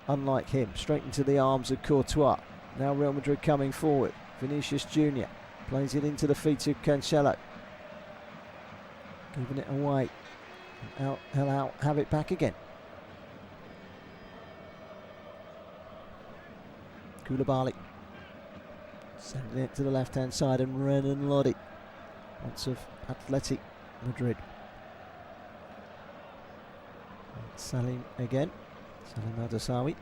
Unlike him, straight into the arms of Courtois. Now Real Madrid coming forward. Vinicius Junior plays it into the feet of Cancelo, giving it away. Al Hilal have it back again. Koulibaly sending it to the left-hand side, and Renan Lodi, lots of Athletic Madrid. And Salim again, Salim Al Dassawi.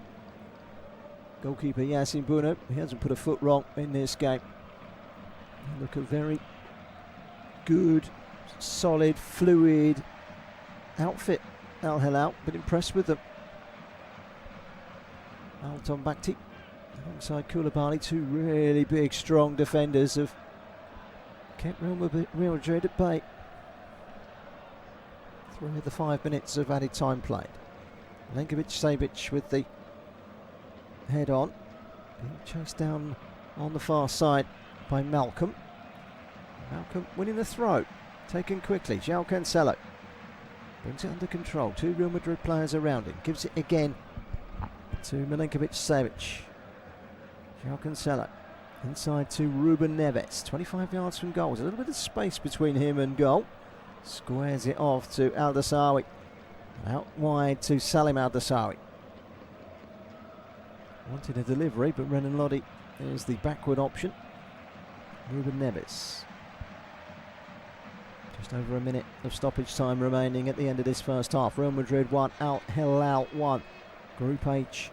Goalkeeper Yassine Bounou, he hasn't put a foot wrong in this game. They look a very good, solid, fluid outfit, Al Hilal, but impressed with them. Al Tombakti alongside Koulibaly, two really big, strong defenders have kept Real Madrid at bay. 3 of the 5 minutes of added time played. Milinkovic-Savic with the head on, being chased down on the far side by Malcolm. Malcolm winning the throw, taken quickly. João Cancelo Brings it under control. 2 Real Madrid players around him. Gives it again to Milinkovic-Savic. João Cancelo. Inside to Ruben Neves. 25 yards from goal. There's a little bit of space between him and goal. Squares it off to Al-Dassawi. Out wide to Salim Al-Dassawi. Wanted a delivery, but Renan Lodi is the backward option. Ruben Neves. Just over a minute of stoppage time remaining at the end of this first half. Real Madrid 1, Al Hilal 1. Group H.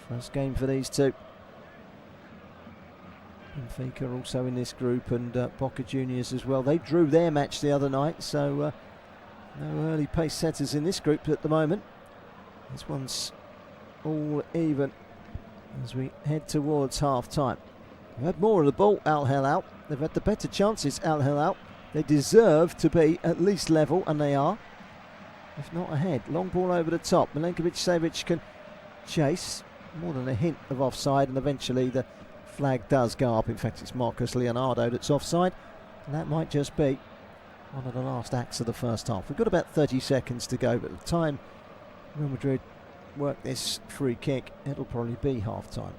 First game for these two. Benfica also in this group, and Boca Juniors as well. They drew their match the other night, so no early pace setters in this group at the moment. This one's all even as we head towards half time. They've had more of the ball, Al Hilal. They've had the better chances, Al Hilal. They deserve to be at least level, and they are, if not ahead. Long ball over the top. Milinkovic-Savic can chase. More than a hint of offside, and eventually the flag does go up. In fact, it's Marcos Leonardo that's offside, and that might just be one of the last acts of the first half. We've got about 30 seconds to go, but at the time Real Madrid work this free kick, it'll probably be half time.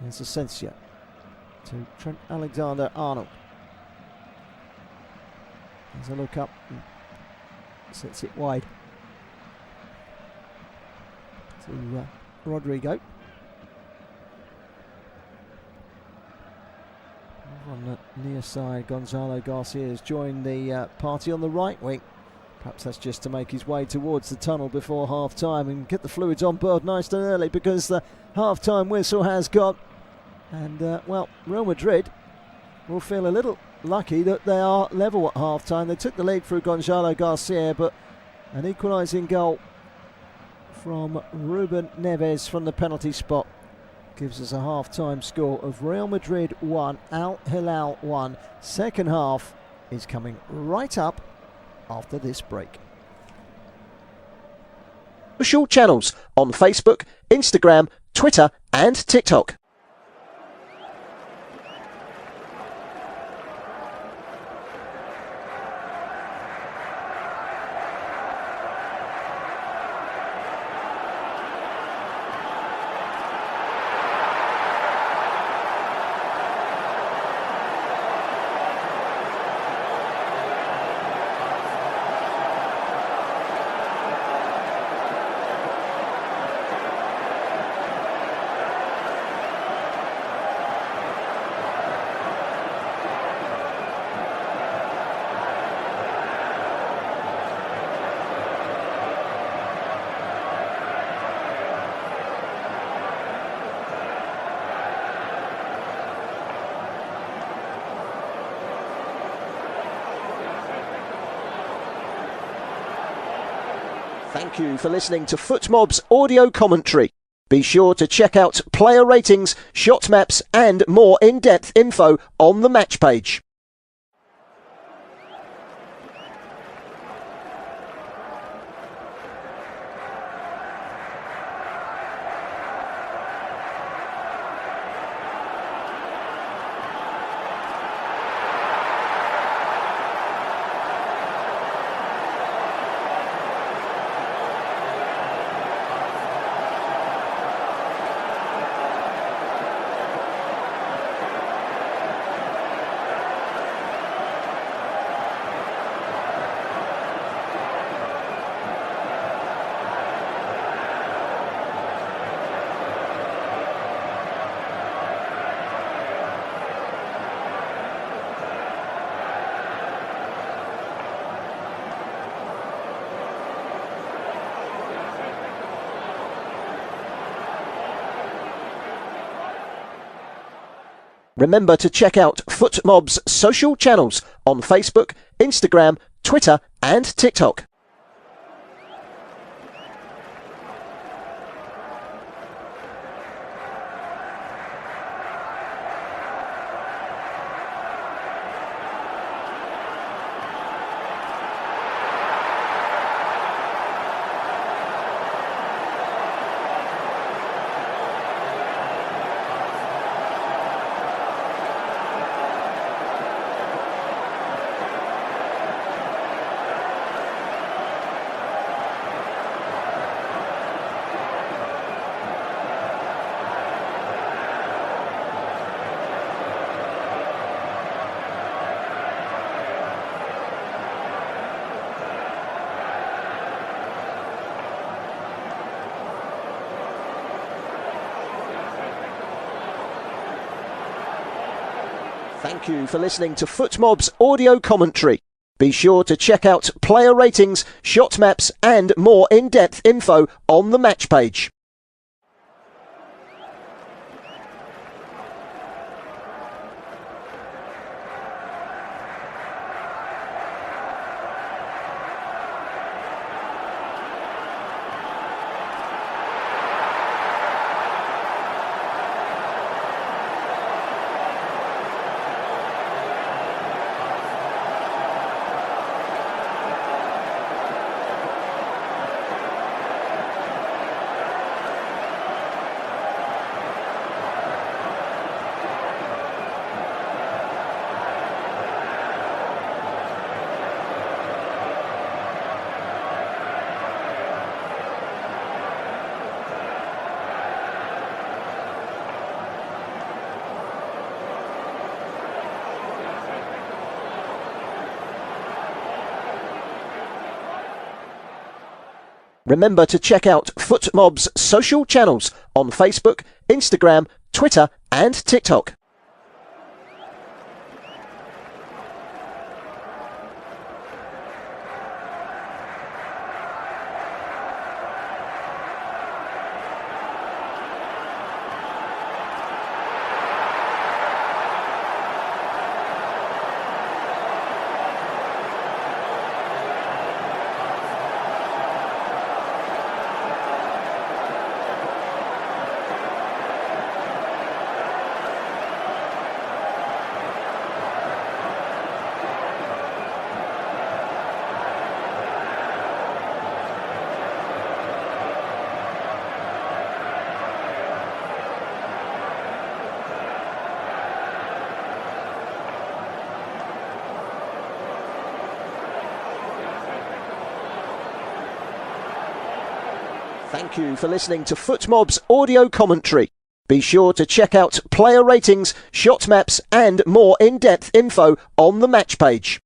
There's Asensio to Trent Alexander-Arnold. There's a look up and sets it wide to Rodrigo. On the near side, Gonzalo Garcia has joined the party on the right wing. Perhaps that's just to make his way towards the tunnel before half-time and get the fluids on board nice and early, because the half-time whistle has gone. And, well, Real Madrid will feel a little lucky that they are level at half-time. They took the lead through Gonzalo Garcia, but an equalising goal from Ruben Neves from the penalty spot gives us a half-time score of Real Madrid 1, Al Hilal 1. Second half is coming right up after this break. Social channels on Facebook, Instagram, Twitter and TikTok. Thank you for listening to FootMob's audio commentary. Be sure to check out player ratings, shot maps and more in-depth info on the match page. Remember to check out FootMob's social channels on Facebook, Instagram, Twitter and TikTok. Thank you for listening to FootMob's audio commentary. Be sure to check out player ratings, shot maps and more in-depth info on the match page. Remember to check out FootMob's social channels on Facebook, Instagram, Twitter and TikTok. Thank you for listening to FootMob's audio commentary. Be sure to check out player ratings, shot maps and more in-depth info on the match page.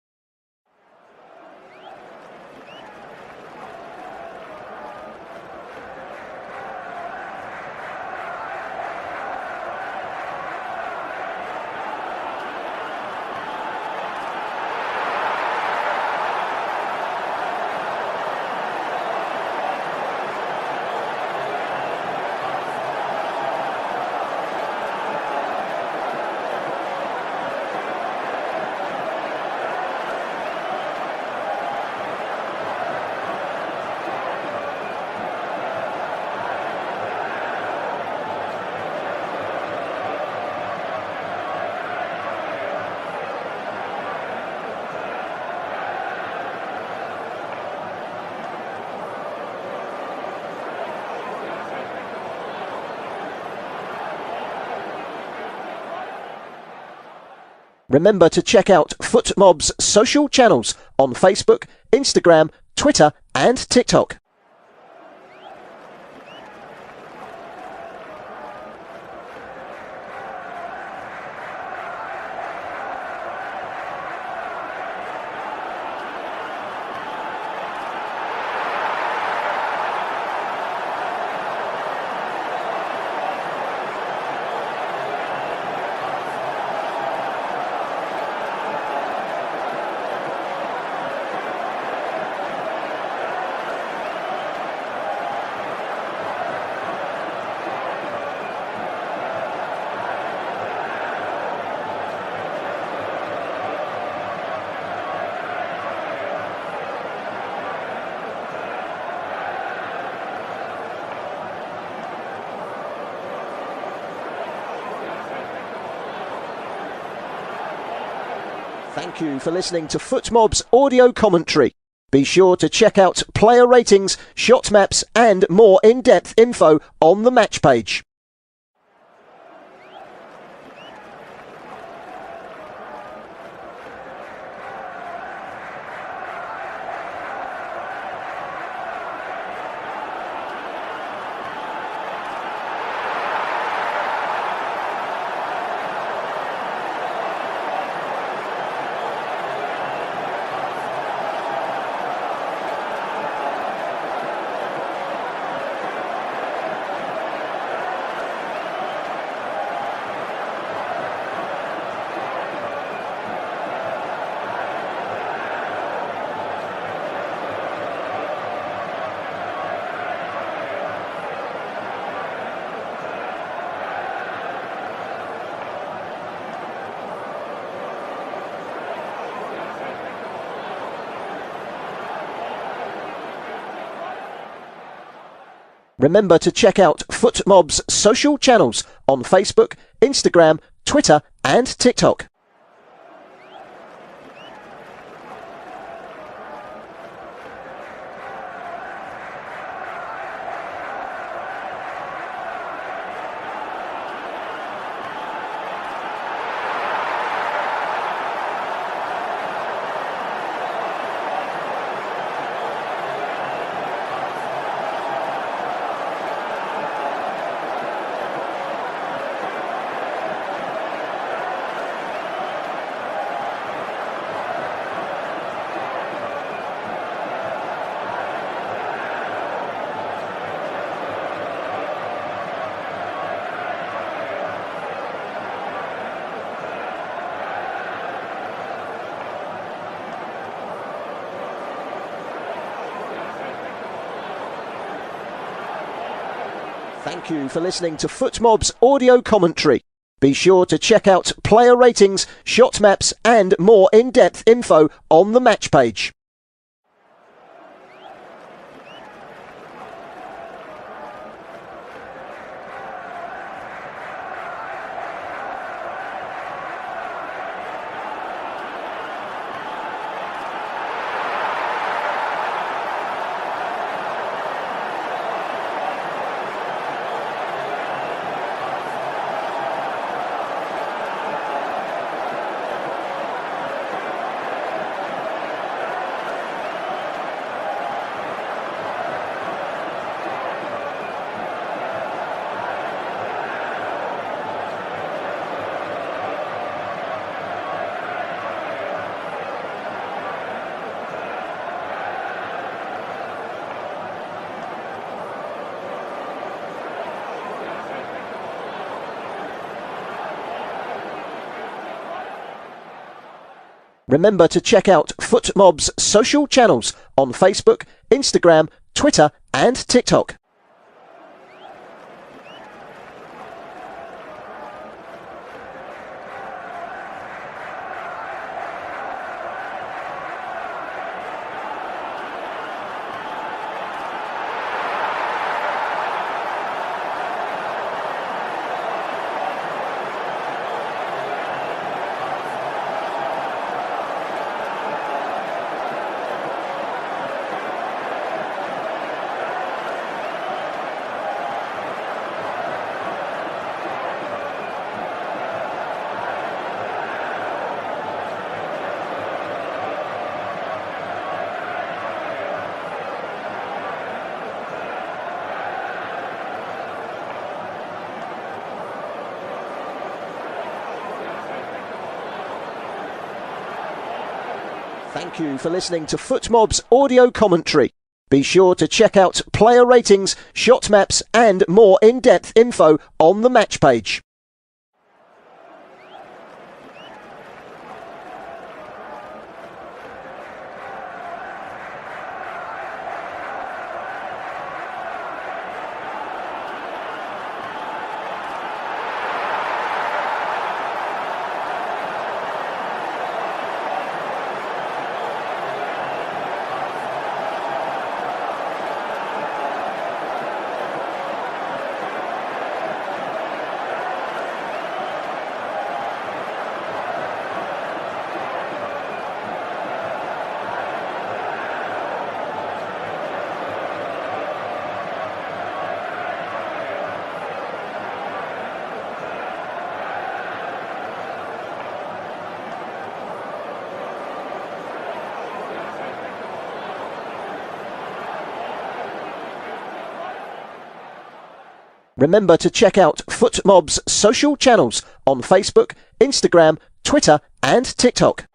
Remember to check out FootMob's social channels on Facebook, Instagram, Twitter and TikTok. Thank you for listening to FootMob's audio commentary. Be sure to check out player ratings, shot maps and more in-depth info on the match page. Remember to check out FootMob's social channels on Facebook, Instagram, Twitter and TikTok. Thank you for listening to FootMob's audio commentary. Be sure to check out player ratings, shot maps and more in-depth info on the match page. Remember to check out FootMob's social channels on Facebook, Instagram, Twitter and TikTok. Thank you for listening to FootMob's audio commentary. Be sure to check out player ratings, shot maps and more in-depth info on the match page. Remember to check out FootMob's social channels on Facebook, Instagram, Twitter and TikTok.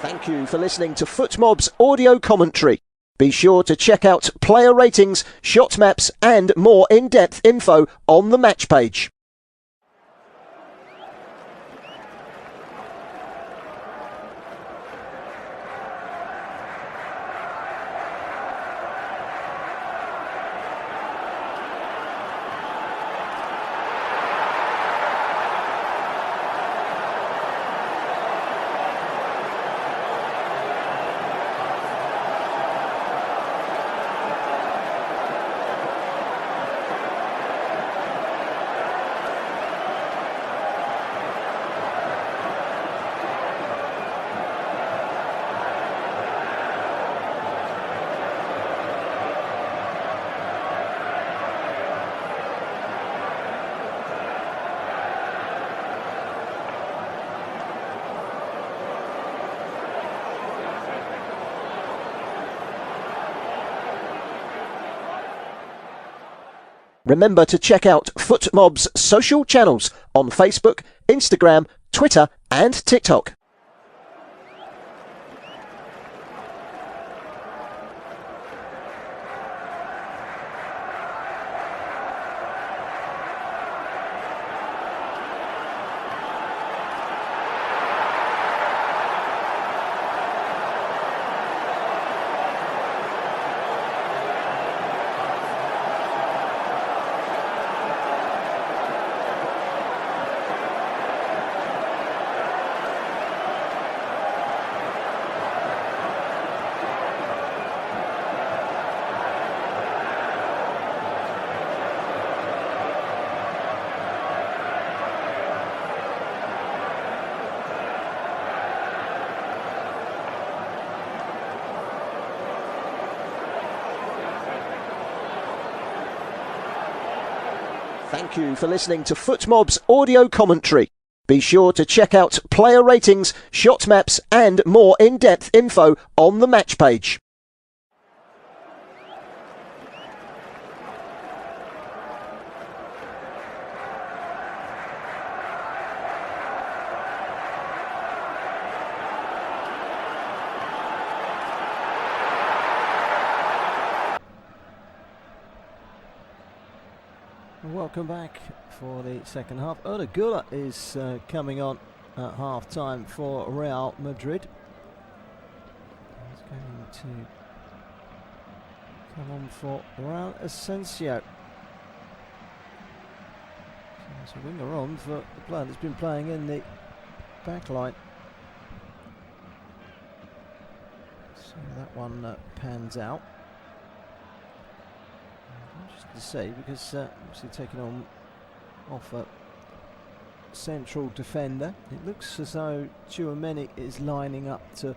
Thank you for listening to FootMob's audio commentary. Be sure to check out player ratings, shot maps and more in-depth info on the match page. Remember to check out FootMob's social channels on Facebook, Instagram, Twitter and TikTok. Thank you for listening to FootMob's audio commentary. Be sure to check out player ratings, shot maps and more in-depth info on the match page. Welcome back for the second half. Arda Güler is coming on at half time for Real Madrid. He's going to come on for Raul Asensio. So there's a winger on for the player that's been playing in the back line. So that one pans out. Just to say, because obviously taking on off a central defender, it looks as though Tchouaméni is lining up to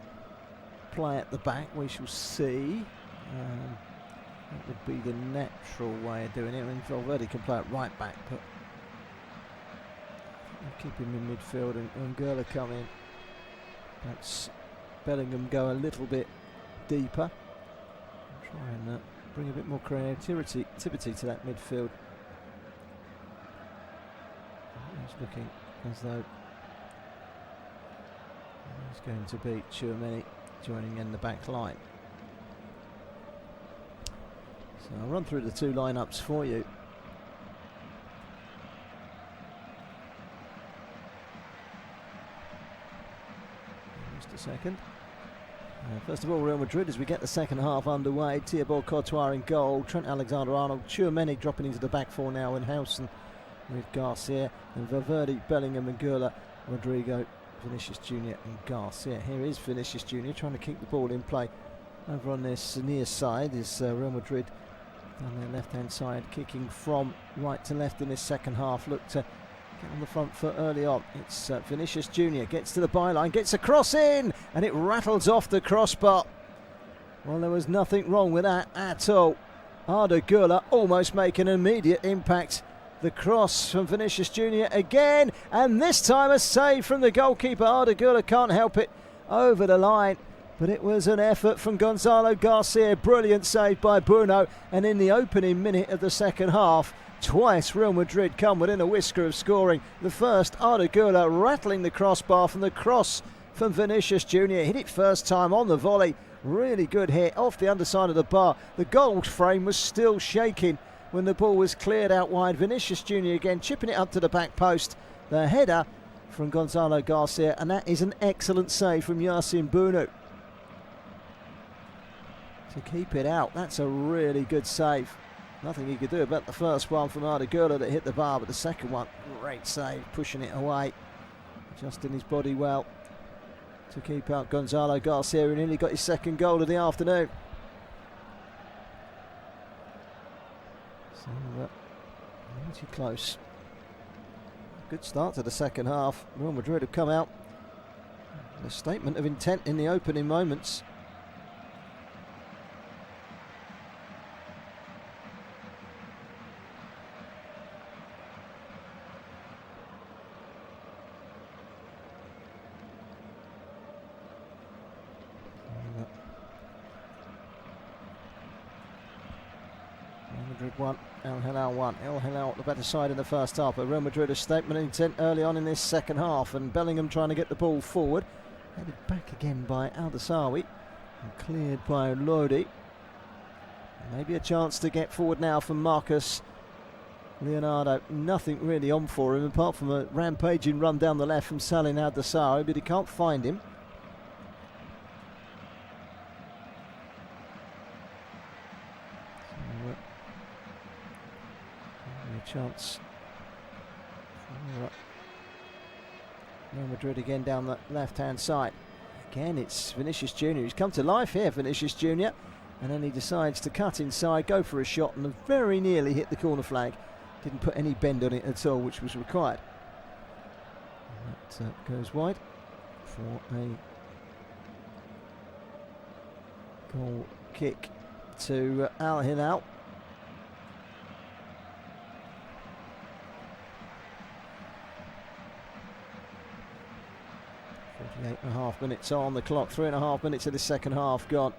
play at the back. We shall see. That would be the natural way of doing it. I mean, Valverde can play at right back, but we'll keep him in midfield and Güler come in. Perhaps Bellingham go a little bit deeper. Try and bring a bit more creativity to that midfield. It's looking as though he's going to be Tchouaméni joining in the back line. So I'll run through the two lineups for you. Just a second. First of all, Real Madrid, as we get the second half underway, Thibaut Courtois in goal, Trent Alexander-Arnold, Tchouaméni dropping into the back four now, and Howson with Garcia, and Valverde, Bellingham and Güler, Rodrigo, Vinicius Junior and Garcia. Here is Vinicius Junior trying to keep the ball in play. Over on this near side is Real Madrid on their left-hand side, kicking from right to left in this second half. Look to get on the front foot early on. It's Vinicius Junior gets to the byline, gets a cross in, and it rattles off the crossbar. Well, there was nothing wrong with that at all. Arda Güler almost making an immediate impact. The cross from Vinicius Junior again, and this time a save from the goalkeeper. Arda Güler can't help it over the line, but it was an effort from Gonzalo Garcia. Brilliant save by Bruno, and in the opening minute of the second half, twice Real Madrid come within a whisker of scoring. The first, Arda Güler rattling the crossbar from the cross from Vinicius Junior. Hit it first time on the volley. Really good hit off the underside of the bar. The goal frame was still shaking when the ball was cleared out wide. Vinicius Junior again chipping it up to the back post. The header from Gonzalo Garcia, and that is an excellent save from Yasin Bunu to keep it out. That's a really good save. Nothing he could do about the first one from Arda Güler that hit the bar, but the second one, great save, pushing it away, adjusting his body well to keep out Gonzalo Garcia, who nearly got his second goal of the afternoon. So, pretty close. Good start to the second half. Real Madrid have come out with a statement of intent in the opening moments. Madrid 1, El Hilal 1. El Hilal the better side in the first half, but Real Madrid a statement of intent early on in this second half, and Bellingham trying to get the ball forward. Headed back again by Al-Dasawi and cleared by Lodi. Maybe a chance to get forward now from Marcus Leonardo. Nothing really on for him apart from a rampaging run down the left from Salin Al-Dasawi, but he can't find him. Chance for Real Madrid again down the left-hand side. Again, it's Vinicius Junior. He's come to life here, Vinicius Junior, and then he decides to cut inside, go for a shot, and very nearly hit the corner flag. Didn't put any bend on it at all, which was required. And that goes wide for a goal kick to Al Hilal. 48.5 minutes on the clock, 3.5 minutes of the second half gone.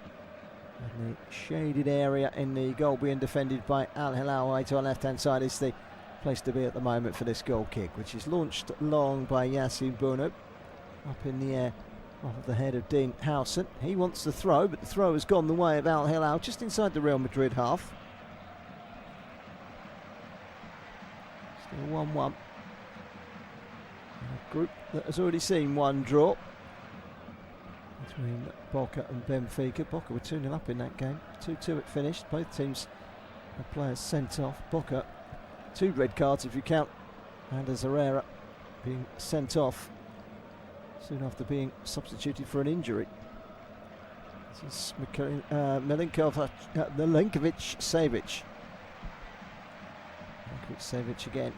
And the shaded area in the goal being defended by Al Hilal away to our left hand side is the place to be at the moment for this goal kick, which is launched long by Yasin Bunu, up in the air off the head of Dean Howson. He wants the throw, but the throw has gone the way of Al Hilal, just inside the Real Madrid half. Still 1-1. A group that has already seen one draw between Boca and Benfica. Boca were 2-0 up in that game. 2-2 it finished. Both teams had players sent off. Boca, 2 red cards if you count Anders Herrera being sent off soon after being substituted for an injury. This is Milinkovic Savic. Savic again.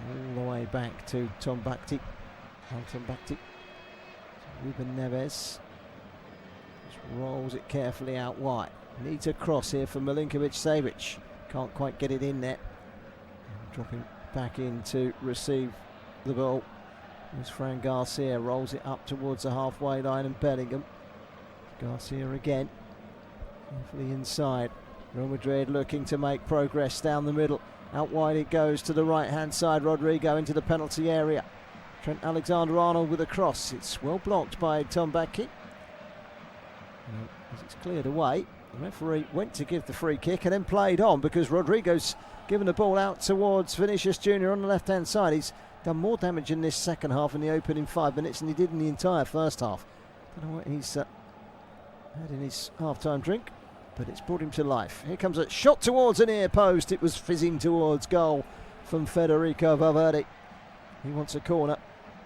All the way back to Tom Bakti. Anton Bakti. Ruben Neves just rolls it carefully out wide. Needs a cross here from Milinkovic Savic. Can't quite get it in there. And dropping back in to receive the ball is Fran Garcia. Rolls it up towards the halfway line, and Bellingham. Garcia again. Carefully inside. Real Madrid looking to make progress down the middle. Out wide it goes to the right hand side. Rodrigo into the penalty area. Trent Alexander-Arnold with a cross. It's well blocked by Tom Bakti. As it's cleared away, the referee went to give the free kick and then played on because Rodrigo's given the ball out towards Vinicius Junior on the left hand side. He's done more damage in this second half in the opening 5 minutes than he did in the entire first half. Don't know what he's had in his half-time drink, but it's brought him to life. Here comes a shot towards a near post. It was fizzing towards goal from Federico Valverde. He wants a corner,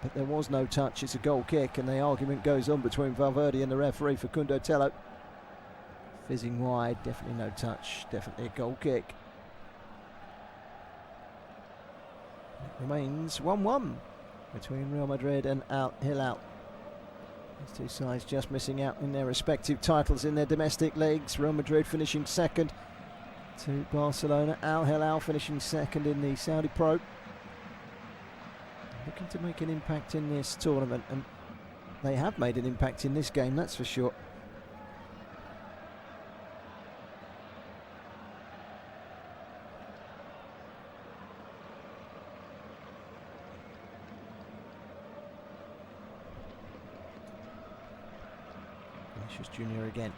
but there was no touch. It's a goal kick, and the argument goes on between Valverde and the referee for Facundo Tello. Fizzing wide, definitely no touch, definitely a goal kick. It remains 1-1 between Real Madrid and Al Hilal. These two sides just missing out in their respective titles in their domestic leagues. Real Madrid finishing second to Barcelona. Al Hilal finishing second in the Saudi Pro. Looking to make an impact in this tournament, and they have made an impact in this game, that's for sure. Vinicius Junior again.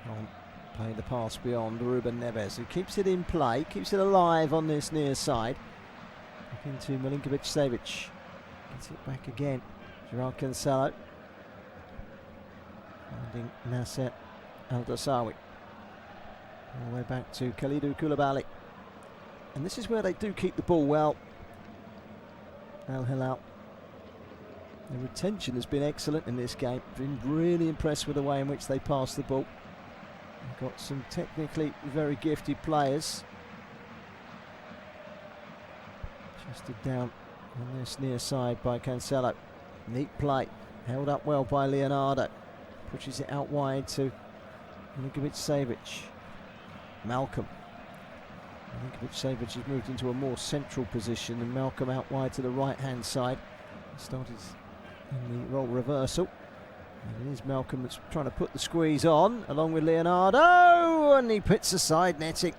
Can't play the pass beyond Ruben Neves, who keeps it in play, keeps it alive on this near side. Back into Milinkovic-Savic. Gets it back again. Joao Cancelo. Finding Nasser Al-Dosawi. All the way back to Kalidou Koulibaly. And this is where they do keep the ball well. Hilal. The retention has been excellent in this game. Been really impressed with the way in which they pass the ball. They've got some technically very gifted players. Chested down on this near side by Cancelo. Neat play. Held up well by Leonardo. Pushes it out wide to Milinkovic-Savic. Malcolm. Milinkovic-Savic has moved into a more central position, and Malcolm out wide to the right-hand side. He started in the role reversal. And it is Malcolm that's trying to put the squeeze on, along with Leonardo, and he puts aside netting.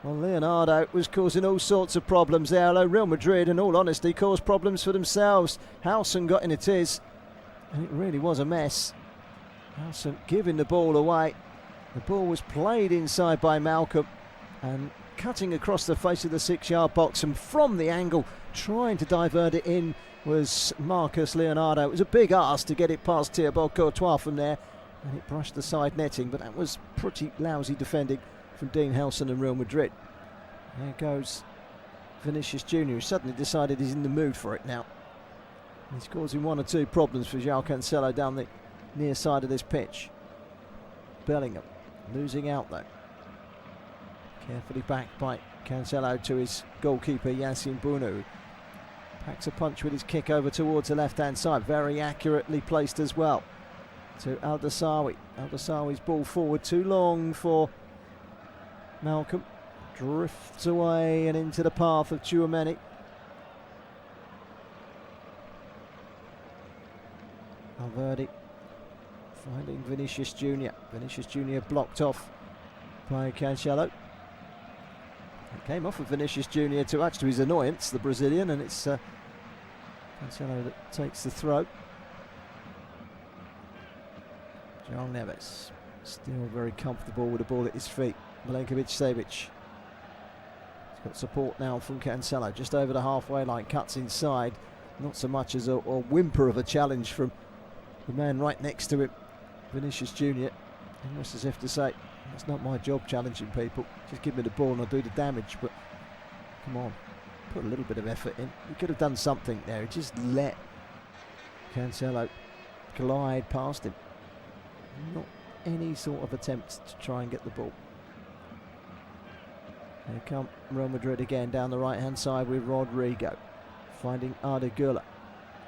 Well, Leonardo was causing all sorts of problems there, although Real Madrid, in all honesty, caused problems for themselves. Howson got in it is, and it really was a mess. Howson giving the ball away. The ball was played inside by Malcolm, and cutting across the face of the 6-yard box, and from the angle, trying to divert it in, was Marcus Leonardo. It was a big ask to get it past Thibaut Courtois from there, and it brushed the side netting, but that was pretty lousy defending from Dean Howson and Real Madrid. There goes Vinicius Junior, who suddenly decided he's in the mood for it now. He's causing one or two problems for Joao Cancelo down the near side of this pitch. Bellingham losing out though. Carefully backed by Cancelo to his goalkeeper Yassine Bounou. Packs a punch with his kick over towards the left-hand side. Very accurately placed as well. To Al-Dosawi. Al-Dosawi's ball forward too long for Malcolm. Drifts away and into the path of Tchouameni. Valverde finding Vinicius Junior. Vinicius Junior blocked off by Cancelo. It came off of Vinicius Junior to much to his annoyance, the Brazilian, and it's Cancelo that takes the throw. Joao Neves still very comfortable with the ball at his feet. Milinkovic-Savic. He's got support now from Cancelo, just over the halfway line, cuts inside. Not so much as a whimper of a challenge from the man right next to him, Vinicius Junior. Almost as if to say, it's not my job challenging people, just give me the ball and I'll do the damage. But come on, put a little bit of effort in. He could have done something there. He just let Cancelo glide past him. Not any sort of attempt to try and get the ball. Here come Real Madrid again down the right hand side with Rodrigo finding Arda Güler.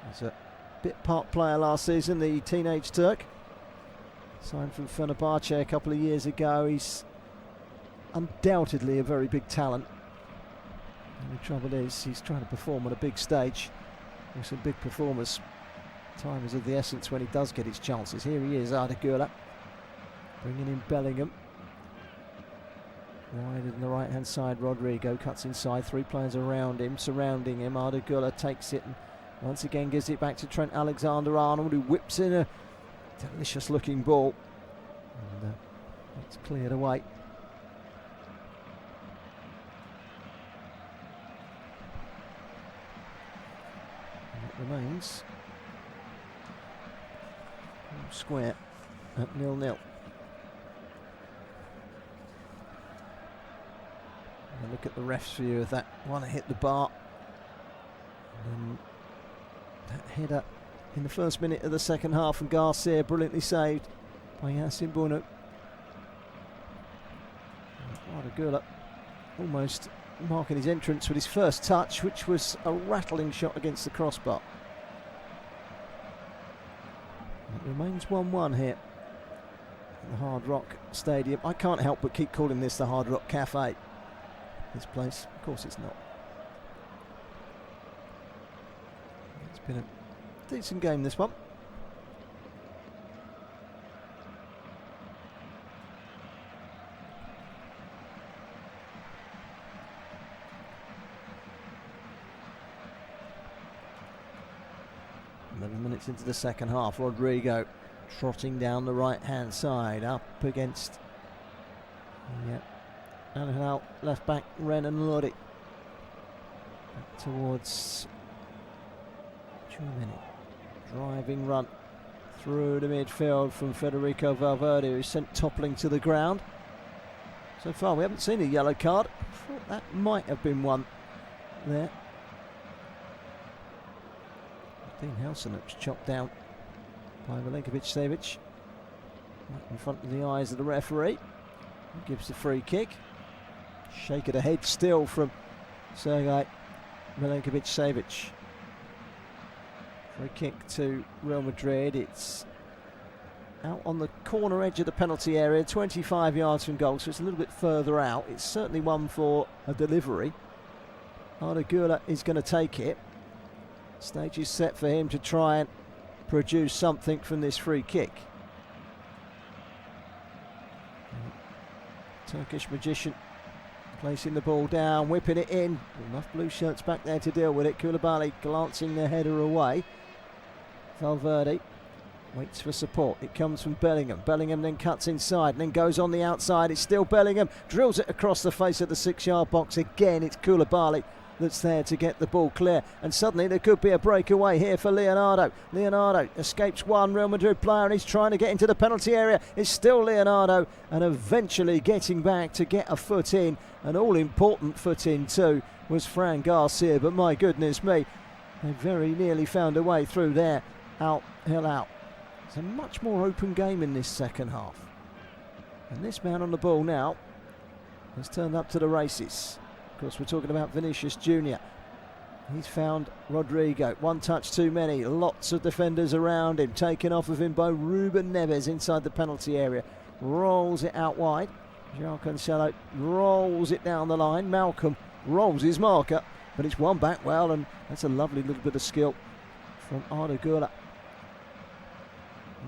He's a bit part player last season, the teenage Turk. Signed from Fenerbahce a couple of years ago. He's undoubtedly a very big talent. And the trouble is, he's trying to perform on a big stage with some big performers. Time is of the essence when he does get his chances. Here he is, Arda Güler, bringing in Bellingham. Wide on the right hand side, Rodrigo cuts inside, 3 players around him, surrounding him. Arda Güler takes it and once again gives it back to Trent Alexander-Arnold, who whips in a delicious looking ball, and it's cleared away. And it remains square at 0-0. And look at the ref's view of that one. Hit the bar, and that header in the first minute of the second half from Garcia, brilliantly saved by Yassine Bounou. Arda Güler almost marking his entrance with his first touch, which was a rattling shot against the crossbar. It remains 1-1 here at the Hard Rock Stadium. I can't help but keep calling this the Hard Rock Cafe. This place, of course it's not. It's been a decent game, this one. Minutes into the second half, Rodrigo trotting down the right-hand side, up against Hilal, left back Renan Lodi. Back towards Chumini. Driving run through the midfield from Federico Valverde, who's sent toppling to the ground. So far we haven't seen a yellow card. I thought that might have been one there. Dean Helson was chopped down by Milenkovic-Savic. Right in front of the eyes of the referee. He gives the free kick. Shake of the head still from Sergej Milenkovic-Savic. Free kick to Real Madrid. It's out on the corner edge of the penalty area, 25 yards from goal, so it's a little bit further out. It's certainly one for a delivery. Arda Güler is going to take it. Stage is set for him to try and produce something from this free kick. Turkish magician placing the ball down, whipping it in. Enough blue shirts back there to deal with it. Koulibaly glancing the header away. Valverde waits for support. It comes from Bellingham. Bellingham then cuts inside and then goes on the outside. It's still Bellingham. Drills it across the face of the 6-yard box. Again, it's Koulibaly that's there to get the ball clear. And suddenly there could be a breakaway here for Leonardo. Leonardo escapes one Real Madrid player and he's trying to get into the penalty area. It's still Leonardo and eventually getting back to get a foot in. An all-important foot in too was Fran Garcia. But my goodness me, they very nearly found a way through there. Hilal. It's a much more open game in this second half. And this man on the ball now has turned up to the races. Of course, we're talking about Vinicius Junior. He's found Rodrigo. One touch too many. Lots of defenders around him. Taken off of him by Ruben Neves inside the penalty area. Rolls it out wide. João Cancelo rolls it down the line. Malcolm rolls his marker, but it's won back well, and that's a lovely little bit of skill from Arda Güler.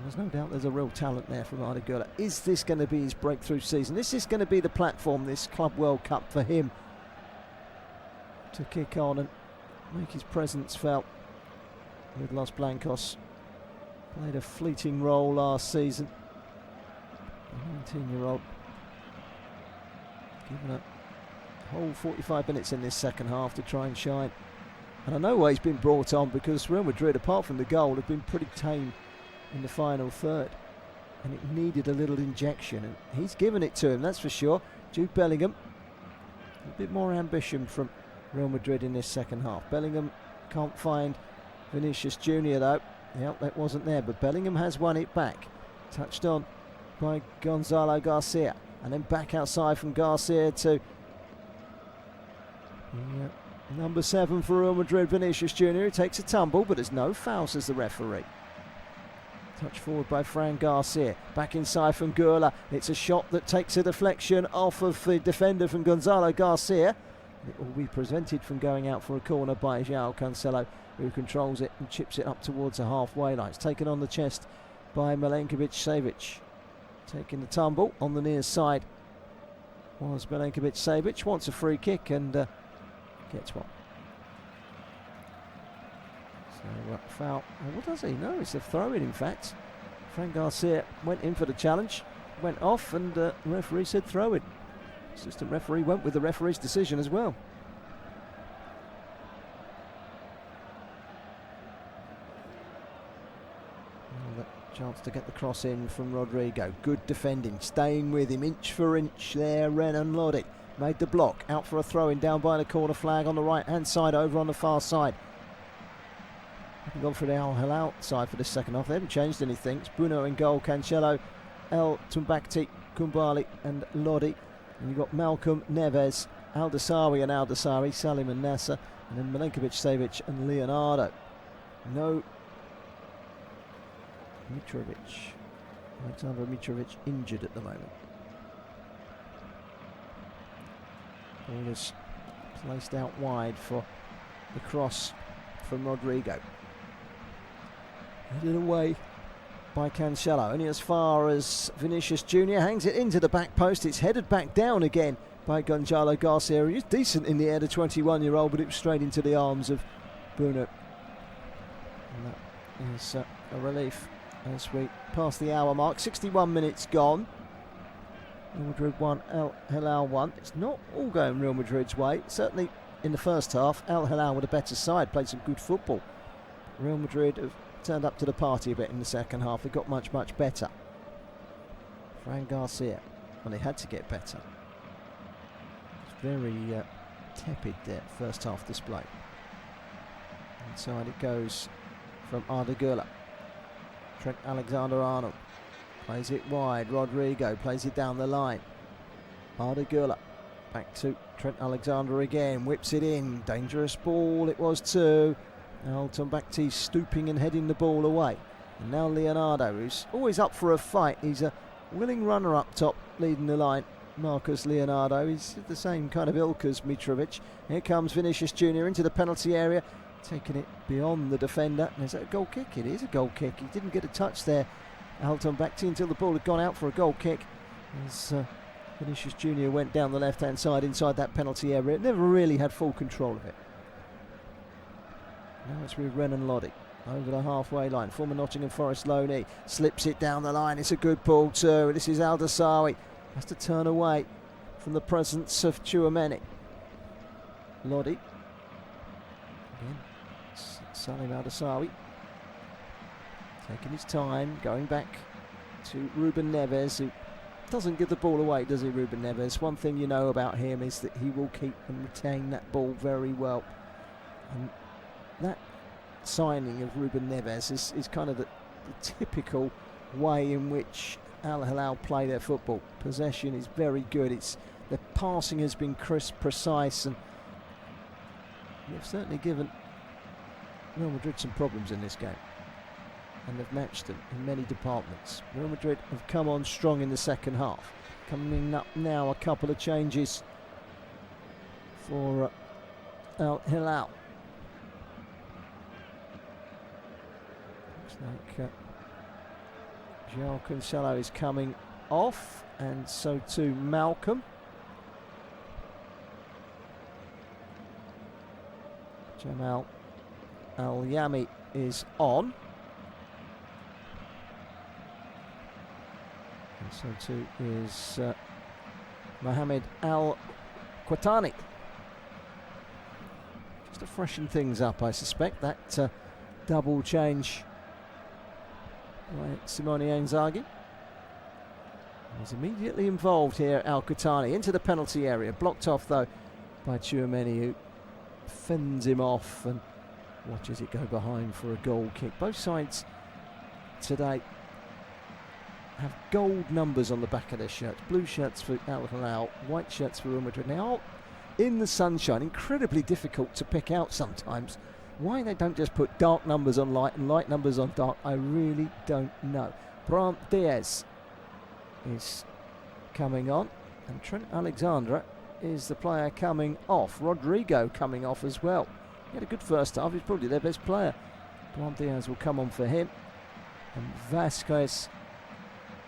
There's no doubt there's a real talent there from Arda Güler. Is this going to be his breakthrough season? This is going to be the platform, this Club World Cup, for him to kick on and make his presence felt with Los Blancos. Played a fleeting role last season. A 19-year-old given a whole 45 minutes in this second half to try and shine. And I know why he's been brought on, because Real Madrid, apart from the goal, have been pretty tame in the final third, and it needed a little injection, and he's given it to him, that's for sure. Jude Bellingham, a bit more ambition from Real Madrid in this second half. Bellingham can't find Vinicius Junior though. The outlet wasn't there, but Bellingham has won it back. Touched on by Gonzalo Garcia, and then back outside from Garcia to number 7 for Real Madrid, Vinicius Junior, who takes a tumble, but there's no foul, says the referee. Touch forward by Fran Garcia. Back inside from Güler. It's a shot that takes a deflection off of the defender from Gonzalo Garcia. It will be prevented from going out for a corner by João Cancelo, who controls it and chips it up towards the halfway line. It's taken on the chest by Milenkovic-Savic. Taking the tumble on the near side was Milenkovic-Savic. Wants a free kick and gets one. So foul. Well, what does he? No, it's a throw-in, in fact. Fran Garcia went in for the challenge, went off, and the referee said throw-in. Assistant referee went with the referee's decision as well. Chance to get the cross in from Rodrigo. Good defending, staying with him inch for inch there. Renan Lodi made the block, out for a throw-in down by the corner flag on the right-hand side, over on the far side. Haven't gone for the Al Hilal side for this second half. They haven't changed anything. It's Bruno in goal, Cancelo, El Tumbakti, Koulibaly and Lodi. And you've got Malcolm, Neves, Al-Dasawi and Al-Dasawi, Salim and Nasser, and then Milenkovic-Savic and Leonardo. No Mitrovic. Alexander Mitrovic injured at the moment. Ball is placed out wide for the cross from Rodrigo. Headed away by Cancelo, only as far as Vinicius Junior hangs it into the back post. It's headed back down again by Gonzalo Garcia. He was decent in the air, the 21-year-old, but it was straight into the arms of Bruno. And that is a relief as we pass the hour mark. 61 minutes gone. Real Madrid 1, Al Hilal 1. It's not all going Real Madrid's way. Certainly in the first half, Al Hilal were the better side, played some good football. Real Madrid have turned up to the party a bit in the second half. They got much better. Fran Garcia, well, they had to get better. It's very tepid there, first half display. Inside it goes from Arda Güler. Trent Alexander-Arnold plays it wide. Rodrigo plays it down the line. Arda Güler back to Trent Alexander again. Whips it in. Dangerous ball it was too. Alton Bakhti stooping and heading the ball away. And now Leonardo, who's always up for a fight. He's a willing runner up top, leading the line. Marcus Leonardo, he's the same kind of ilk as Mitrovic. Here comes Vinicius Junior into the penalty area, taking it beyond the defender. And is that a goal kick? It is a goal kick. He didn't get a touch there, Alton Bakhti, until the ball had gone out for a goal kick. As Vinicius Junior went down the left-hand side inside that penalty area. It never really had full control of it. Now it's with Renan Lodi over the halfway line. Former Nottingham Forest loanee slips it down the line. It's a good ball too. This is Al Dassawi. Has to turn away from the presence of Tchouameni. Lodi. Again, Salim Al Dassawi. Taking his time, going back to Ruben Neves, who doesn't give the ball away, does he, Ruben Neves? One thing you know about him is that he will keep and retain that ball very well. And that signing of Ruben Neves is kind of the typical way in which Al Hilal play their football. Possession is very good. The passing has been crisp, precise, and they've certainly given Real Madrid some problems in this game, and they've matched them in many departments. Real Madrid have come on strong in the second half. Coming up now, a couple of changes for Al Hilal. Like João Cancelo is coming off, and so too Malcolm. Jamal Al-Yami is on, and so too is Mohamed Al-Qatani. Just to freshen things up, I suspect, that double change by Simone Inzaghi. He's immediately involved here, Al-Qatani, into the penalty area. Blocked off, though, by Tchouameni, who fends him off and watches it go behind for a goal kick. Both sides today have gold numbers on the back of their shirts. Blue shirts for Al Hilal, white shirts for Real Madrid. Now, in the sunshine, incredibly difficult to pick out sometimes. Why they don't just put dark numbers on light and light numbers on dark, I really don't know. Brahim Diaz is coming on, and Trent Alexander is the player coming off. Rodrigo coming off as well. He had a good first half. He's probably their best player. Brahim Diaz will come on for him, and Vasquez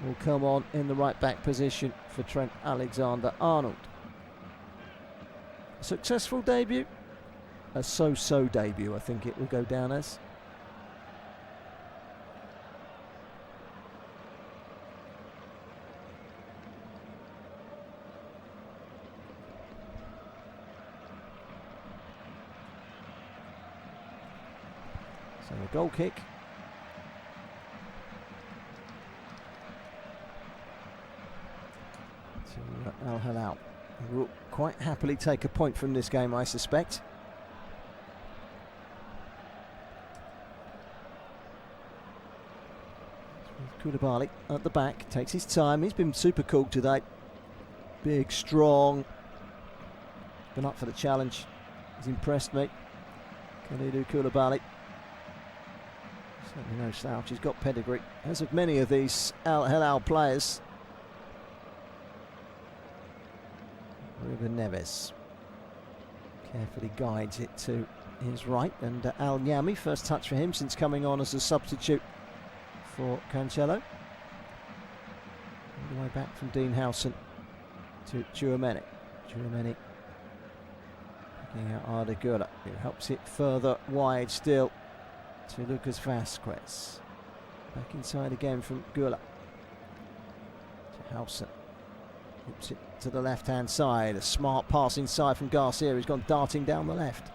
will come on in the right back position for Trent Alexander-Arnold. Successful debut. A so-so debut, I think it will go down as. So a goal kick. To Al Hilal. Who will quite happily take a point from this game, I suspect. Koulibaly at the back, takes his time. He's been super cool today. Big, strong. Been up for the challenge. He's impressed me. Kalidou Koulibaly. Certainly no slouch. He's got pedigree, as of many of these Al Hilal players. Ruben Neves carefully guides it to his right, and Al-Yami, first touch for him since coming on as a substitute for Cancelo. All the way back from Dean Howson to Tchouameni. Tchouameni picking out Arda Güler, who helps it further wide still to Lucas Vasquez. Back inside again from Gula. To Hauser. Hoops it to the left-hand side. A smart pass inside from Garcia, who's gone darting down the left.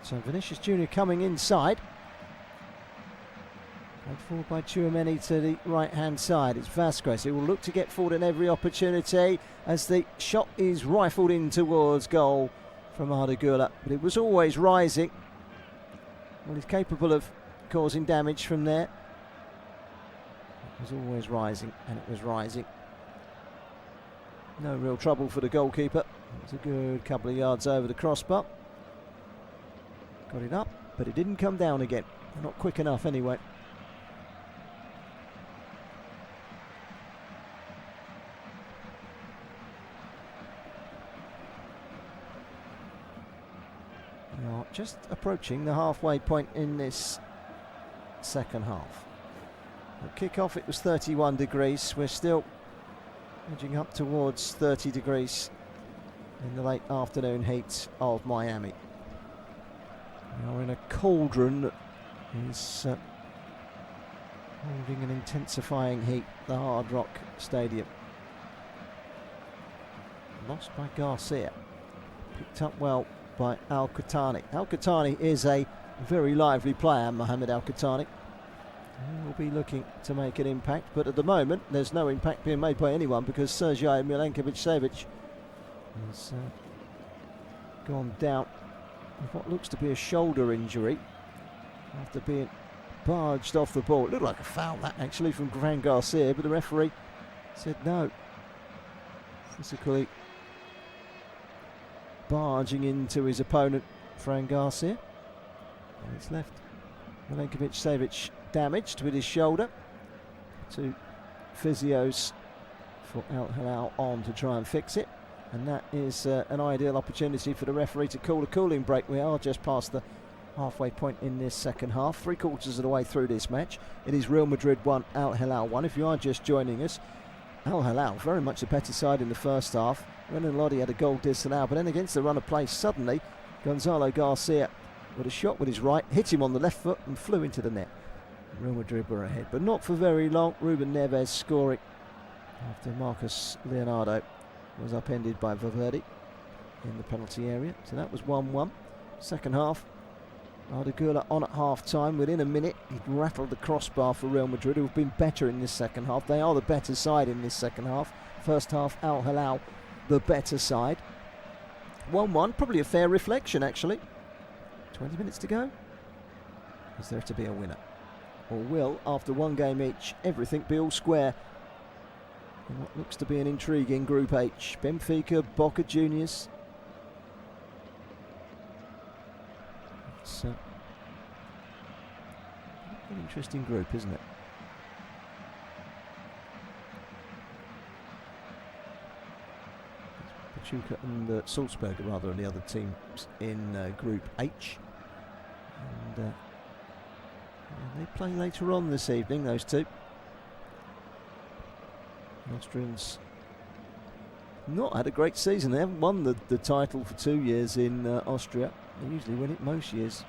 So Vinicius Junior coming inside. Played forward by Tchouaméni to the right-hand side. It's Vasquez who will look to get forward in every opportunity as the shot is rifled in towards goal from Arda Güler. But it was always rising. Well, he's capable of causing damage from there. It was always rising, and it was rising. No real trouble for the goalkeeper. It was a good couple of yards over the crossbar. Got it up, but it didn't come down again. Not quick enough anyway. Now, just approaching the halfway point in this second half. At kick-off it was 31 degrees. We're still edging up towards 30 degrees in the late afternoon heat of Miami. We're in a cauldron that is holding an intensifying heat, the Hard Rock Stadium. Lost by Garcia. Picked up well by Al-Qahtani. Al-Qahtani is a very lively player, Mohamed Al-Qahtani. He will be looking to make an impact, but at the moment there's no impact being made by anyone because Sergej Milenkovic-Savic has gone down with what looks to be a shoulder injury after being barged off the ball. It looked like a foul, that actually, from Fran Garcia, but the referee said no. Physically barging into his opponent, Fran Garcia. And it's left Milenkovic-Savic damaged with his shoulder. Two physios for Al Hilal on to try and fix it. And that is an ideal opportunity for the referee to call a cooling break. We are just past the halfway point in this second half, 3/4 of the way through this match. It is Real Madrid 1, Al Hilal 1. If you are just joining us, Al Hilal very much the better side in the first half. Renan Lodi had a goal disallowed, but then against the run of play, suddenly Gonzalo Garcia with a shot with his right, hit him on the left foot and flew into the net. Real Madrid were ahead, but not for very long. Ruben Neves scoring after Marcus Leonardo was upended by Valverde in the penalty area. So that was 1-1. Second half, Arda Güler on at half-time. Within a minute, he'd rattled the crossbar for Real Madrid, who've been better in this second half. They are the better side in this second half. First half, Al Hilal, the better side. 1-1, probably a fair reflection, actually. 20 minutes to go. Is there to be a winner? Or will, after one game each, everything be all square in what looks to be an intriguing Group H? Benfica, Boca Juniors. It's an interesting group, isn't it? Pachuca and Salzburg are rather on the other teams in Group H. And they play later on this evening, those two. The Austrians not had a great season. They haven't won the title for 2 years in Austria. They usually win it most years.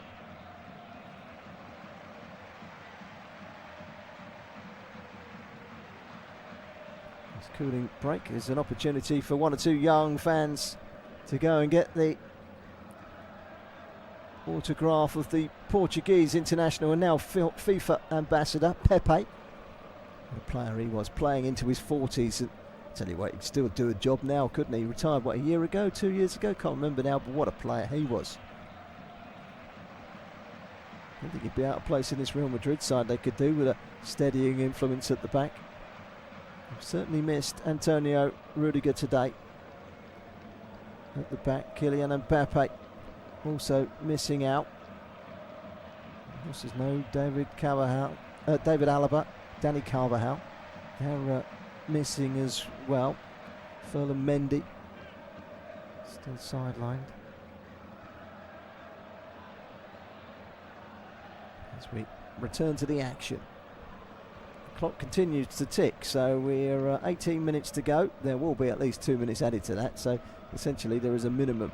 This cooling break is an opportunity for one or two young fans to go and get the autograph of the Portuguese international and now FIFA ambassador, Pepe. The player he was, playing into his 40s. And tell you what, he'd still do a job now, couldn't he? He retired, what, a year ago, 2 years ago? Can't remember now, but what a player he was. I don't think he'd be out of place in this Real Madrid side. They could do with a steadying influence at the back. I've certainly missed Antonio Rudiger today. At the back, Kylian Mbappe also missing out. This is no David Alaba, Danny Carvajal. They're missing as well. Ferland Mendy still sidelined. As we return to the action. The clock continues to tick, so we're 18 minutes to go. There will be at least 2 minutes added to that, so essentially there is a minimum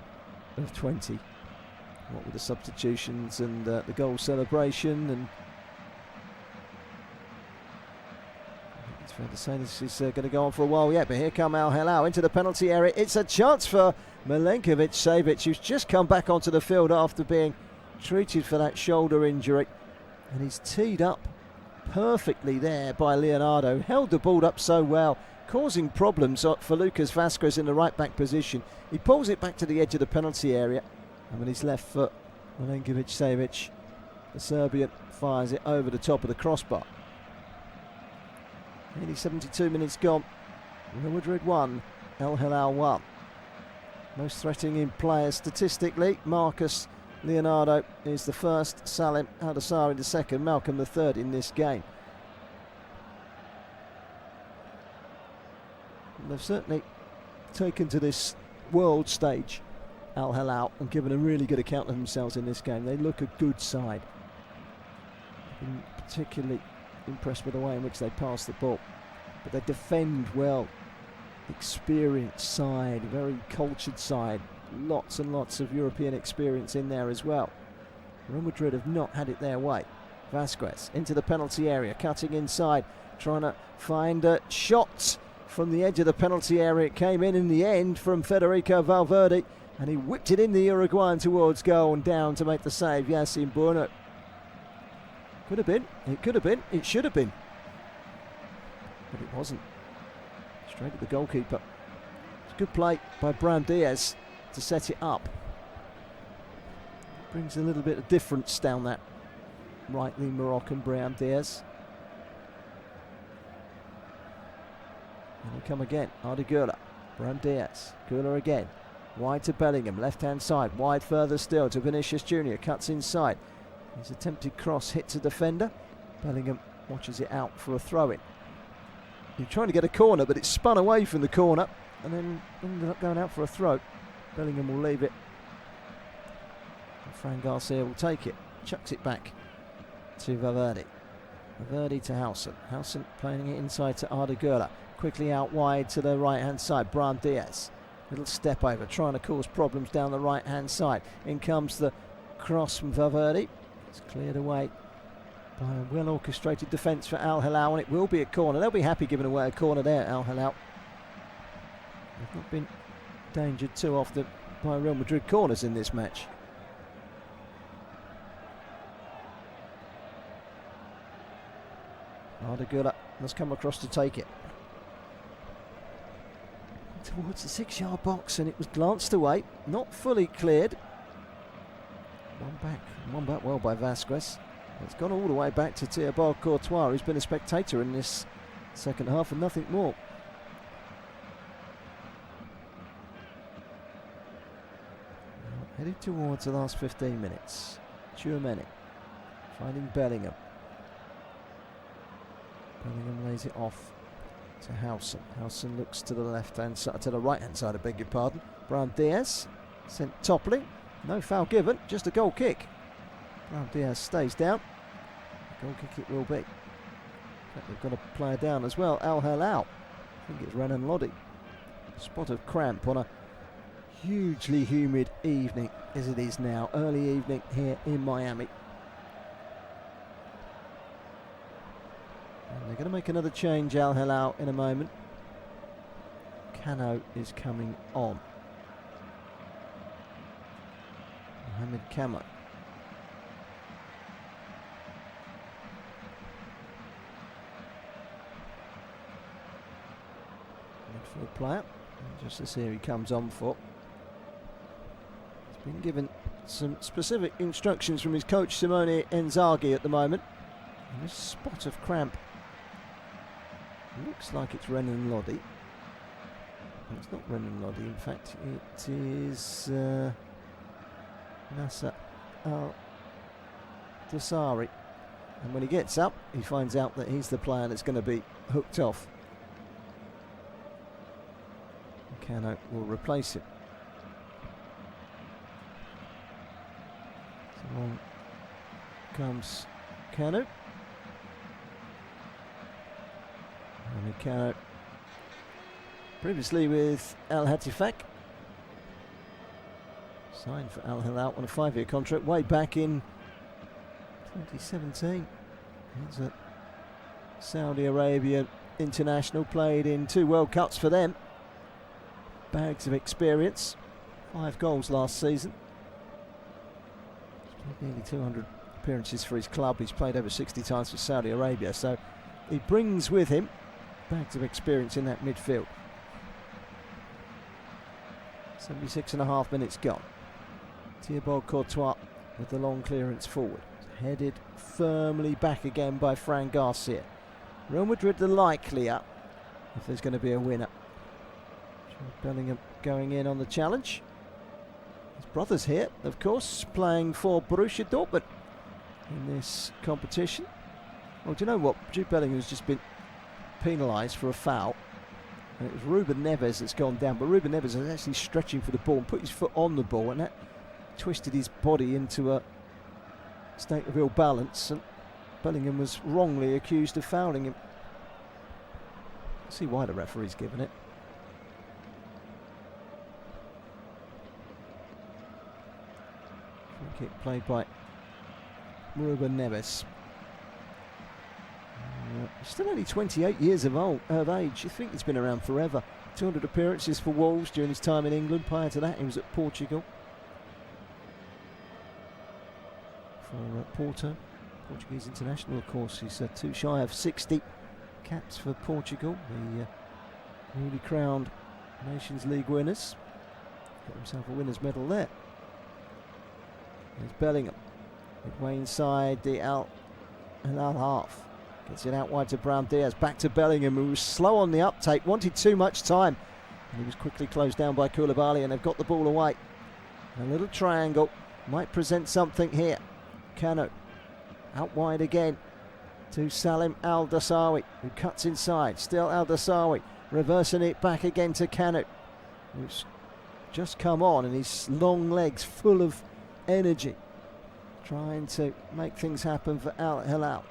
of 20. What with the substitutions and the goal celebration and fair to say this is going to go on for a while yet, but here come Al Hilal into the penalty area. It's a chance for Milenkovic-Savic, who's just come back onto the field after being treated for that shoulder injury. And he's teed up perfectly there by Leonardo, held the ball up so well, causing problems for Lucas Vazquez in the right back position. He pulls it back to the edge of the penalty area, and with his left foot, Milenkovic-Savic, the Serbian, fires it over the top of the crossbar. Nearly 72 minutes gone. Real Madrid 1, Al Hilal 1. Most threatening players statistically, Marcus Leonardo is the first, Salim Al-Dosari the second, Malcolm the third in this game. And they've certainly taken to this world stage, Al Hilal, and given a really good account of themselves in this game. They look a good side. I'm particularly impressed with the way in which they pass the ball, but they defend well. Experienced side, very cultured side, lots and lots of European experience in there as well. Real Madrid have not had it their way. Vazquez into the penalty area, cutting inside, trying to find a shot from the edge of the penalty area. It came in the end from Federico Valverde, and he whipped it in the Uruguayan towards goal and down to make the save, Yassine Bournou. Could have been, it could have been, it should have been, but it wasn't. Straight at the goalkeeper. It's a good play by Brahim Diaz to set it up. Brings a little bit of difference down that rightly Moroccan Brahim Diaz. And he'll come again. Arda Güler. Brahim Diaz. Güler again. Wide to Bellingham. Left hand side. Wide further still to Vinicius Junior. Cuts inside. His attempted cross hits a defender. Bellingham watches it out for a throw in. He's trying to get a corner, but it spun away from the corner and then ended up going out for a throw. Bellingham will leave it. And Fran Garcia will take it. Chucks it back to Valverde. Valverde to Howson. Howson playing it inside to Arda Güler. Quickly out wide to the right-hand side. Brahim Diaz. Little step over, trying to cause problems down the right-hand side. In comes the cross from Valverde. It's cleared away by a well-orchestrated defence for Al Hilal, and it will be a corner. They'll be happy giving away a corner there, Al Hilal. They've not been endangered too often by Real Madrid corners in this match. Arda Güler has come across to take it towards the 6-yard box, and it was glanced away, not fully cleared. One back well by Vazquez. It's gone all the way back to Thibaut Courtois, who's been a spectator in this second half and nothing more. Headed towards the last 15 minutes. Tchouameni finding Bellingham. Bellingham lays it off to Howson. Howson looks to the left-hand side, to the right-hand side, I beg your pardon. Brahim Diaz sent toppling. No foul given, just a goal kick. Brahim Diaz stays down. Goal kick it will be. In fact, they've got a player down as well, Al Hilal. I think it's Renan Lodi. Spot of cramp on a hugely humid evening, as it is now, early evening here in Miami. And they're going to make another change, Al Hilal, in a moment. Cano is coming on. Mohamed Camo. Midfield player, just as here he comes on for. He's been given some specific instructions from his coach Simone Inzaghi at the moment. And this spot of cramp looks like it's Renan Lodi. It's not Renan Lodi, in fact, it is Nasser Al-Dosari. And when he gets up, he finds out that he's the player that's going to be hooked off. Cano will replace him. So on comes Cano. And Cano previously with Al Hatifak. Signed for Al Hilal on a 5-year contract way back in 2017. He's a Saudi Arabian international, played in 2 World Cups for them. Bags of experience, 5 goals last season. He's played nearly 200 appearances for his club. He's played over 60 times for Saudi Arabia, so he brings with him bags of experience in that midfield. 76.5 minutes gone. Thibaut Courtois with the long clearance forward. Headed firmly back again by Fran Garcia. Real Madrid the likelier if there's going to be a winner. Bellingham going in on the challenge. His brother's here, of course, playing for Borussia Dortmund in this competition. Well, do you know what? Jude Bellingham has just been penalised for a foul. And it was Ruben Neves that's gone down, but Ruben Neves is actually stretching for the ball and put his foot on the ball, and that twisted his body into a state of ill balance, and Bellingham was wrongly accused of fouling him. See why the referee's given it. Free kick played by Ruben Neves. Still only 28 years of age. You think he's been around forever. 200 appearances for Wolves during his time in England. Prior to that, he was at Portugal. For Porto, Portuguese international, of course. He's too shy of 60 caps for Portugal, the newly crowned Nations League winners. Got himself a winner's medal there. There's Bellingham, midway inside the Hilal half. Gets it out wide to Brahim Diaz, back to Bellingham, who was slow on the uptake, wanted too much time. And he was quickly closed down by Koulibaly, and they've got the ball away. A little triangle might present something here. Kano out wide again to Salim Al-Dasawi, who cuts inside. Still Al-Dasawi reversing it back again to Kano, who's just come on, and his long legs full of energy, trying to make things happen for Al Hilal.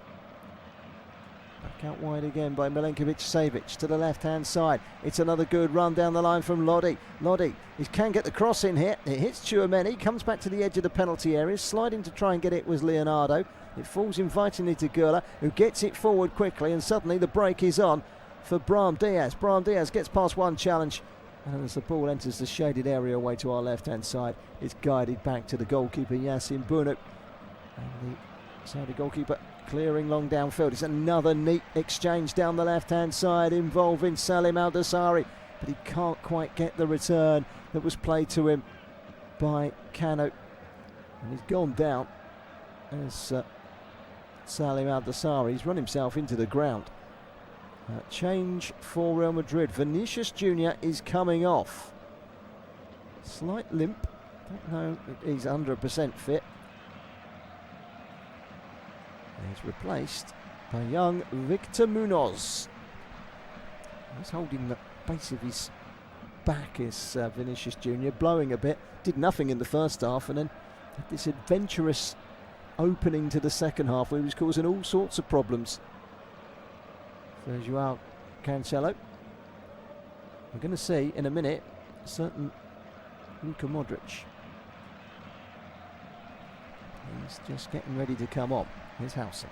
Back out wide again by Milenkovic-Savic to the left-hand side. It's another good run down the line from Lodi. Lodi, he can get the cross in here. It hits Tchouaméni, comes back to the edge of the penalty area. Sliding to try and get it was Leonardo. It falls invitingly to Gurla, who gets it forward quickly, and suddenly the break is on for Brahim Diaz. Brahim Diaz gets past one challenge, and as the ball enters the shaded area away to our left-hand side, it's guided back to the goalkeeper, Yassin Bounuk. And the Saudi goalkeeper clearing long downfield. It's another neat exchange down the left-hand side involving Salim Al-Dasawi, but he can't quite get the return that was played to him by Kano. And he's gone down as Salim Al-Dasawi. He's run himself into the ground. Change for Real Madrid. Vinicius Jr. is coming off. Slight limp. Don't know if he's 100% fit. He's replaced by young Victor Munoz. He's holding the base of his back as Vinicius Jr. blowing a bit. Did nothing in the first half, and then had this adventurous opening to the second half where he was causing all sorts of problems for Joao Cancelo. We're going to see in a minute a certain Luka Modric. He's just getting ready to come on. Here's Hauser.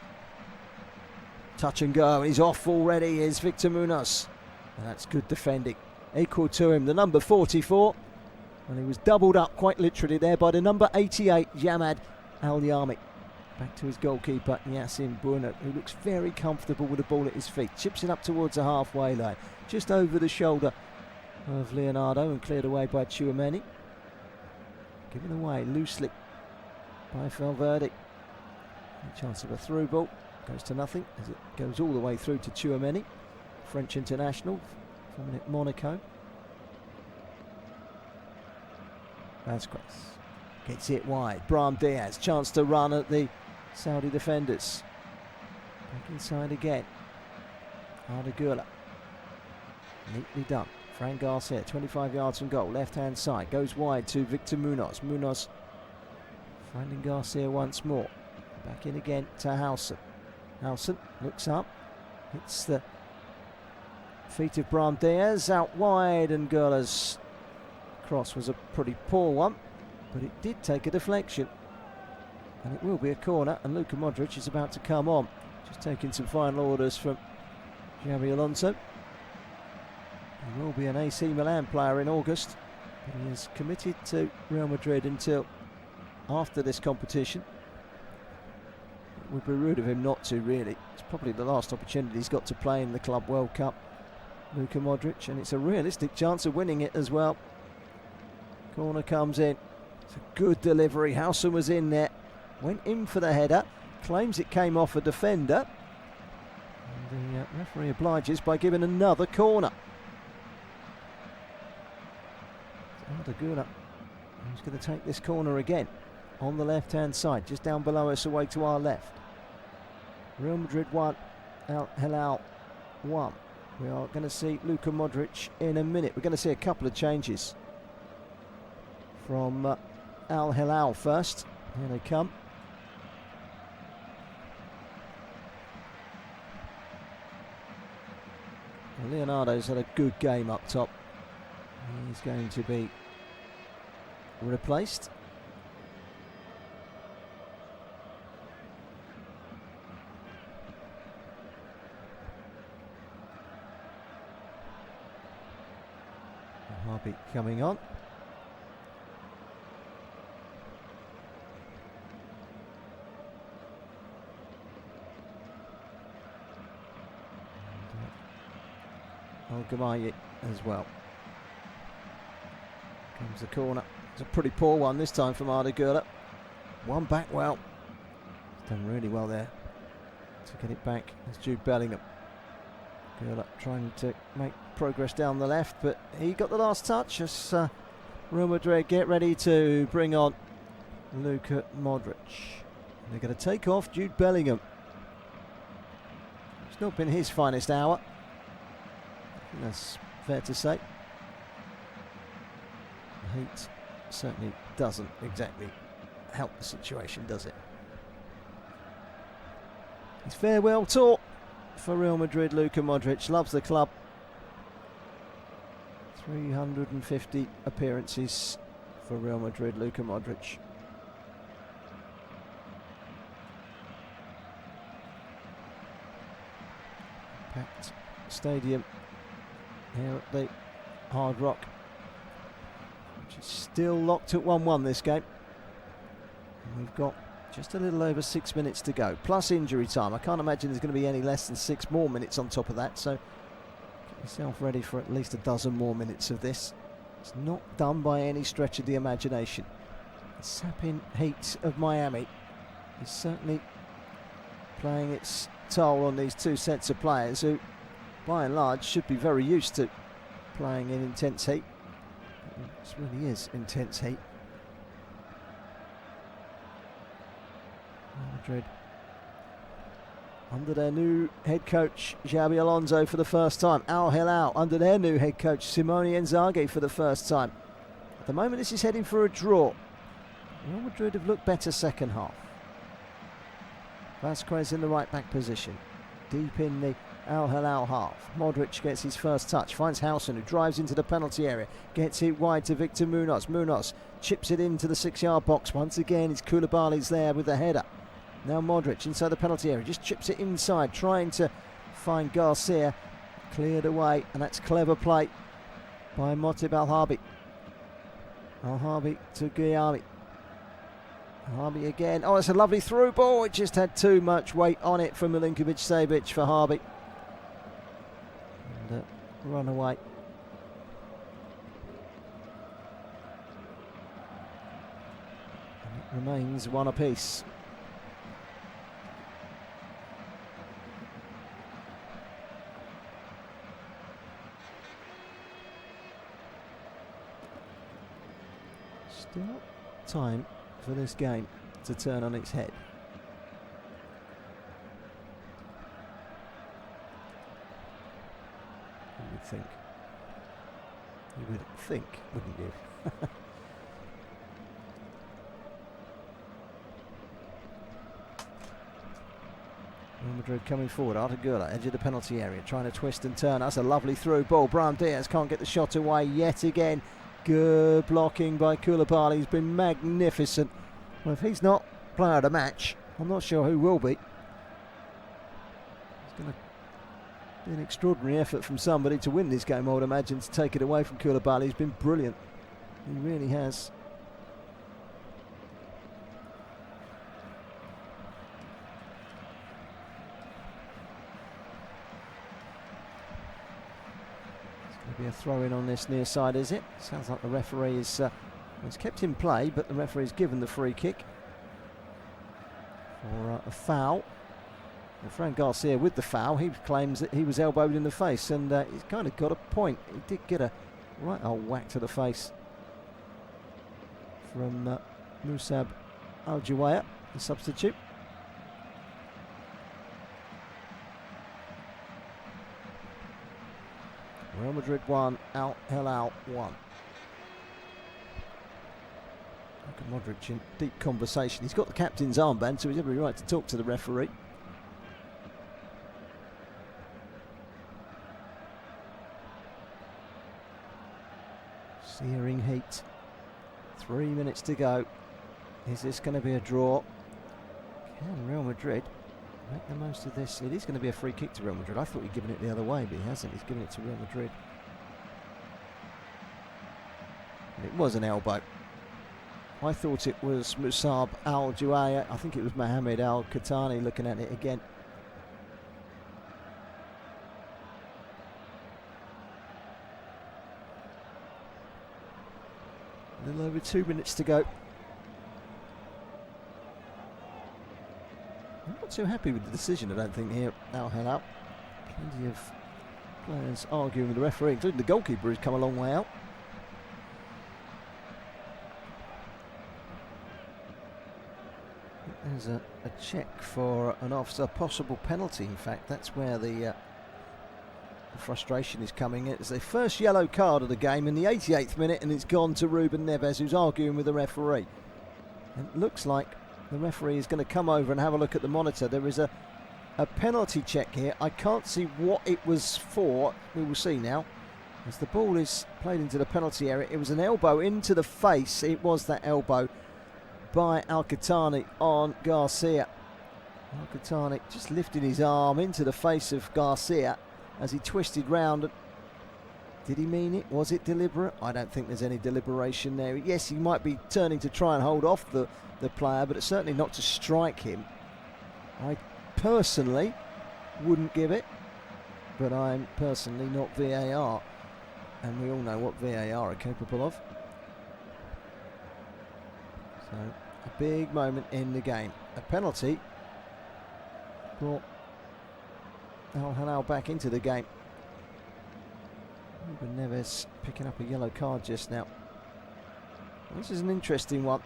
Touch and go. He's off already. Here's Victor Munoz. And that's good defending. Equal to him, the number 44. And he was doubled up quite literally there by the number 88, Jamad Al-Yami. Back to his goalkeeper, Yassin Bounuk, who looks very comfortable with the ball at his feet. Chips it up towards the halfway line. Just over the shoulder of Leonardo and cleared away by Tchouaméni. Given away loosely by Valverde. A chance of a through ball. Goes to nothing as it goes all the way through to Tchouaméni, French international from Monaco. Vasquez gets it wide. Brahim Diaz, chance to run at the Saudi defenders. Back inside again. Arda Güler. Neatly done. Fran Garcia, 25 yards from goal, left hand side. Goes wide to Victor Munoz. Munoz finding Garcia once more. Back in again to Hauser. Hauser looks up. Hits the feet of Brahim Diaz out wide, and Güler's cross was a pretty poor one, but it did take a deflection. And it will be a corner, and Luka Modric is about to come on. Just taking some final orders from Xabi Alonso. He will be an AC Milan player in August, but he is committed to Real Madrid until after this competition. It would be rude of him not to, really. It's probably the last opportunity he's got to play in the Club World Cup, Luka Modric, and it's a realistic chance of winning it as well. Corner comes in. It's a good delivery. Howson was in there, went in for the header, claims it came off a defender, and the referee obliges by giving another corner. Arda Güler, who's going to take this corner again on the left hand side, just down below us, away to our left. Real Madrid 1, Hilal 1. We are going to see Luka Modric in a minute. We're going to see a couple of changes from Al Hilal first. Here they come. Well, Leonardo's had a good game up top. He's going to be replaced. Harvey coming on. Al-Gamayi as well. Comes the corner. It's a pretty poor one this time from Arda Güler. One back well. He's done really well there to get it back. It's Jude Bellingham. Güler trying to make progress down the left, but he got the last touch as Real Madrid get ready to bring on Luka Modric. They're going to take off Jude Bellingham. It's not been his finest hour. I think that's fair to say. The heat certainly doesn't exactly help the situation, does it? His farewell tour for Real Madrid, Luka Modric. Loves the club. 350 appearances for Real Madrid, Luka Modric. Packed stadium here at the Hard Rock, which is still locked at 1-1 this game. And we've got just a little over 6 minutes to go, plus injury time. I can't imagine there's going to be any less than 6 more minutes on top of that, so get yourself ready for at least a dozen more minutes of this. It's not done by any stretch of the imagination. The sapping heat of Miami is certainly playing its toll on these two sets of players who, by and large, should be very used to playing in intense heat. This really is intense heat. Madrid under their new head coach Xabi Alonso for the first time. Al Hilal under their new head coach Simone Inzaghi for the first time. At the moment this is heading for a draw. Real Madrid have looked better second half. Vasquez in the right back position, deep in the Al Hilal half. Modric gets his first touch, finds Howson, who drives into the penalty area, gets it wide to Victor Munoz. Munoz chips it into the 6-yard box. Once again it's Koulibaly's there with the header. Now Modric inside the penalty area, just chips it inside, trying to find Garcia. Cleared away, and that's clever play by Motib Al-Harbi. Al-Harbi to Guillami. Harbi again. Oh, it's a lovely through ball. It just had too much weight on it from Milinkovic-Savic for Harbi. And run away. And it remains one apiece. Still time for this game to turn on its head. You would think. You would think, wouldn't you? Real Madrid coming forward. Arda Güler, edge of the penalty area, trying to twist and turn. That's a lovely through ball. Brahim Diaz can't get the shot away yet again. Good blocking by Koulibaly. He's been magnificent. Well, if he's not player of the match, I'm not sure who will be. He's going to An extraordinary effort from somebody to win this game, I would imagine, to take it away from Koulibaly. He's been brilliant. He really has. It's going to be a throw-in on this near side, is it? Sounds like the referee is it's kept in play, but the referee's given the free kick for a foul. And Fran Garcia with the foul, he claims that he was elbowed in the face, and he's kind of got a point. He did get a right old whack to the face from Musab Al-Juwaya, the substitute. Real Madrid 1, Al Hilal 1. Look at Modric in deep conversation. He's got the captain's armband, so he's every right to talk to the referee. Searing heat. 3 minutes to go. Is this going to be a draw? Can Real Madrid make the most of this? It is going to be a free kick to Real Madrid. I thought he'd given it the other way, but he hasn't. He's given it to Real Madrid. And it was an elbow. I thought it was Musab Al-Juwaya. I think it was Mohamed Al-Khatani looking at it again. A little over 2 minutes to go. I'm not too happy with the decision, I don't think, here at Al Hilal. Plenty of players arguing with the referee, including the goalkeeper, who's come a long way out. There's a check for an offside, possible penalty. In fact, that's where the frustration is coming. It's the first yellow card of the game in the 88th minute, and it's gone to Ruben Neves, who's arguing with the referee. And it looks like the referee is going to come over and have a look at the monitor. There is a penalty check here. I can't see what it was for. We will see now. As the ball is played into the penalty area, it was an elbow into the face. It was that elbow by Al-Khatani on Garcia. Al-Khatani just lifted his arm into the face of Garcia as he twisted round. Did he mean it? Was it deliberate? I don't think there's any deliberation there. Yes, he might be turning to try and hold off the player, but it's certainly not to strike him. I personally wouldn't give it, but I'm personally not VAR, and we all know what VAR are capable of. So, a big moment in the game. A penalty brought Al Hilal back into the game. Ruben Neves picking up a yellow card just now. This is an interesting one.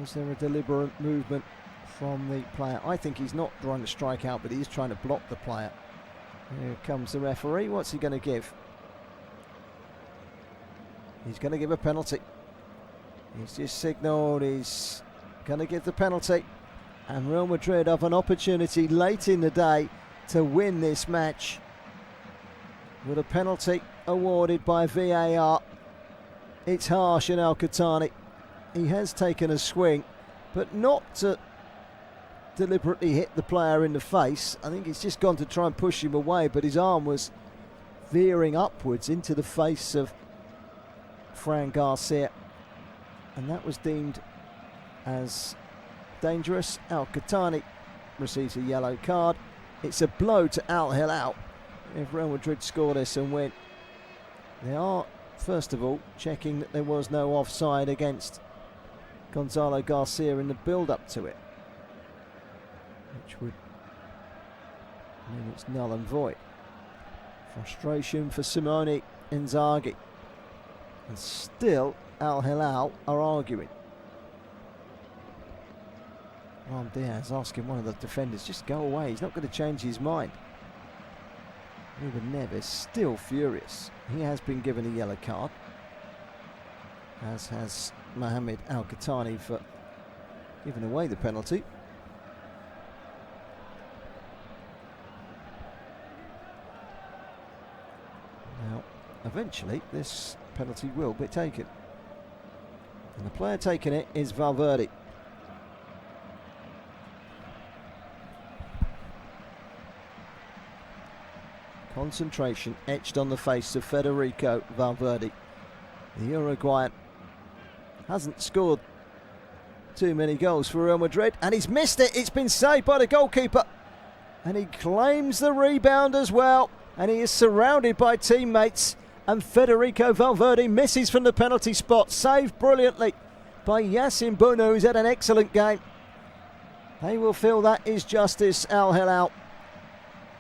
Is there a deliberate movement from the player? I think he's not trying to strike out, but he's trying to block the player. Here comes the referee. What's he going to give? He's going to give a penalty. He's just signalled he's going to give the penalty. And Real Madrid have an opportunity late in the day to win this match with a penalty awarded by VAR. It's harsh on Al-Khatani. He has taken a swing, but not to deliberately hit the player in the face. I think he's just gone to try and push him away, but his arm was veering upwards into the face of Fran Garcia, and that was deemed as dangerous. Al-Khatani receives a yellow card. It's a blow to Al Hilal if Real Madrid score this and win. They are, first of all, checking that there was no offside against Gonzalo Garcia in the build-up to it, which would mean it's null and void. Frustration for Simone Inzaghi, and still Al Hilal are arguing. Ram Diaz asking one of the defenders, just go away, he's not going to change his mind. Ruben Neves still furious. He has been given a yellow card, as has Mohamed Al-Khatani for giving away the penalty. Now, eventually this penalty will be taken, and the player taking it is Valverde. Concentration etched on the face of Federico Valverde. The Uruguayan hasn't scored too many goals for Real Madrid, and he's missed it. It's been saved by the goalkeeper, and he claims the rebound as well, and he is surrounded by teammates, and Federico Valverde misses from the penalty spot. Saved brilliantly by Yassine Bounou, who's had an excellent game. They will feel that is justice, Al Hilal.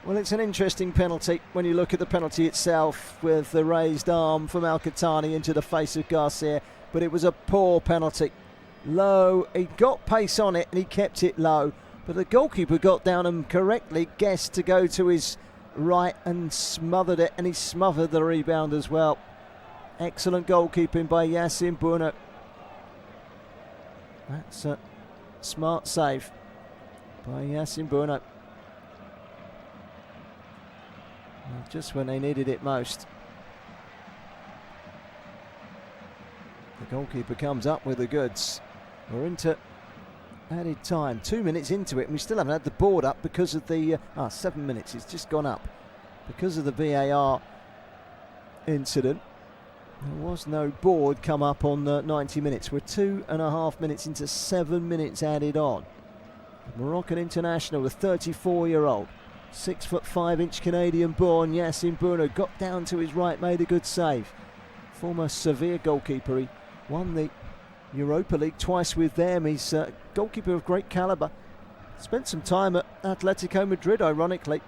Well, it's an interesting penalty when you look at the penalty itself, with the raised arm from Al-Qahtani into the face of Garcia, but it was a poor penalty. Low, he got pace on it and he kept it low, but the goalkeeper got down and correctly guessed to go to his right and smothered it, and he smothered the rebound as well. Excellent goalkeeping by Yassine Bounou. That's a smart save by Yassine Bounou. Well, just when they needed it most. The goalkeeper comes up with the goods. We're into added time, 2 minutes into it, and we still haven't had the board up because of the 7 minutes. It's just gone up because of the VAR incident. There was no board come up on 90 minutes. We're 2.5 minutes into 7 minutes added on. The Moroccan international, the 34-year-old, 6'5" Canadian-born Yassine Bounou, got down to his right, made a good save. Former Sevilla goalkeeper, he won the Europa League twice with them. He's a goalkeeper of great calibre. Spent some time at Atletico Madrid, ironically,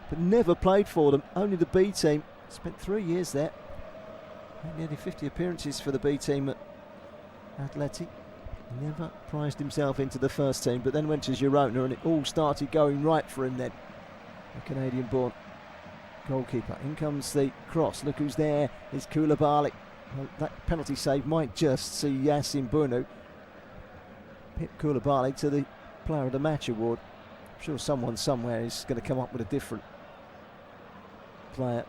but never played for them, only the B team. Spent 3 years there. Made nearly 50 appearances for the B team at Atleti. Never prized himself into the first team, but then went to Girona, and it all started going right for him then. A Canadian-born goalkeeper. In comes the cross. Look who's there. It's Koulibaly. Well, that penalty save might just see Yassine Bounou pip Koulibaly to the Player of the Match award. I'm sure someone somewhere is going to come up with a different player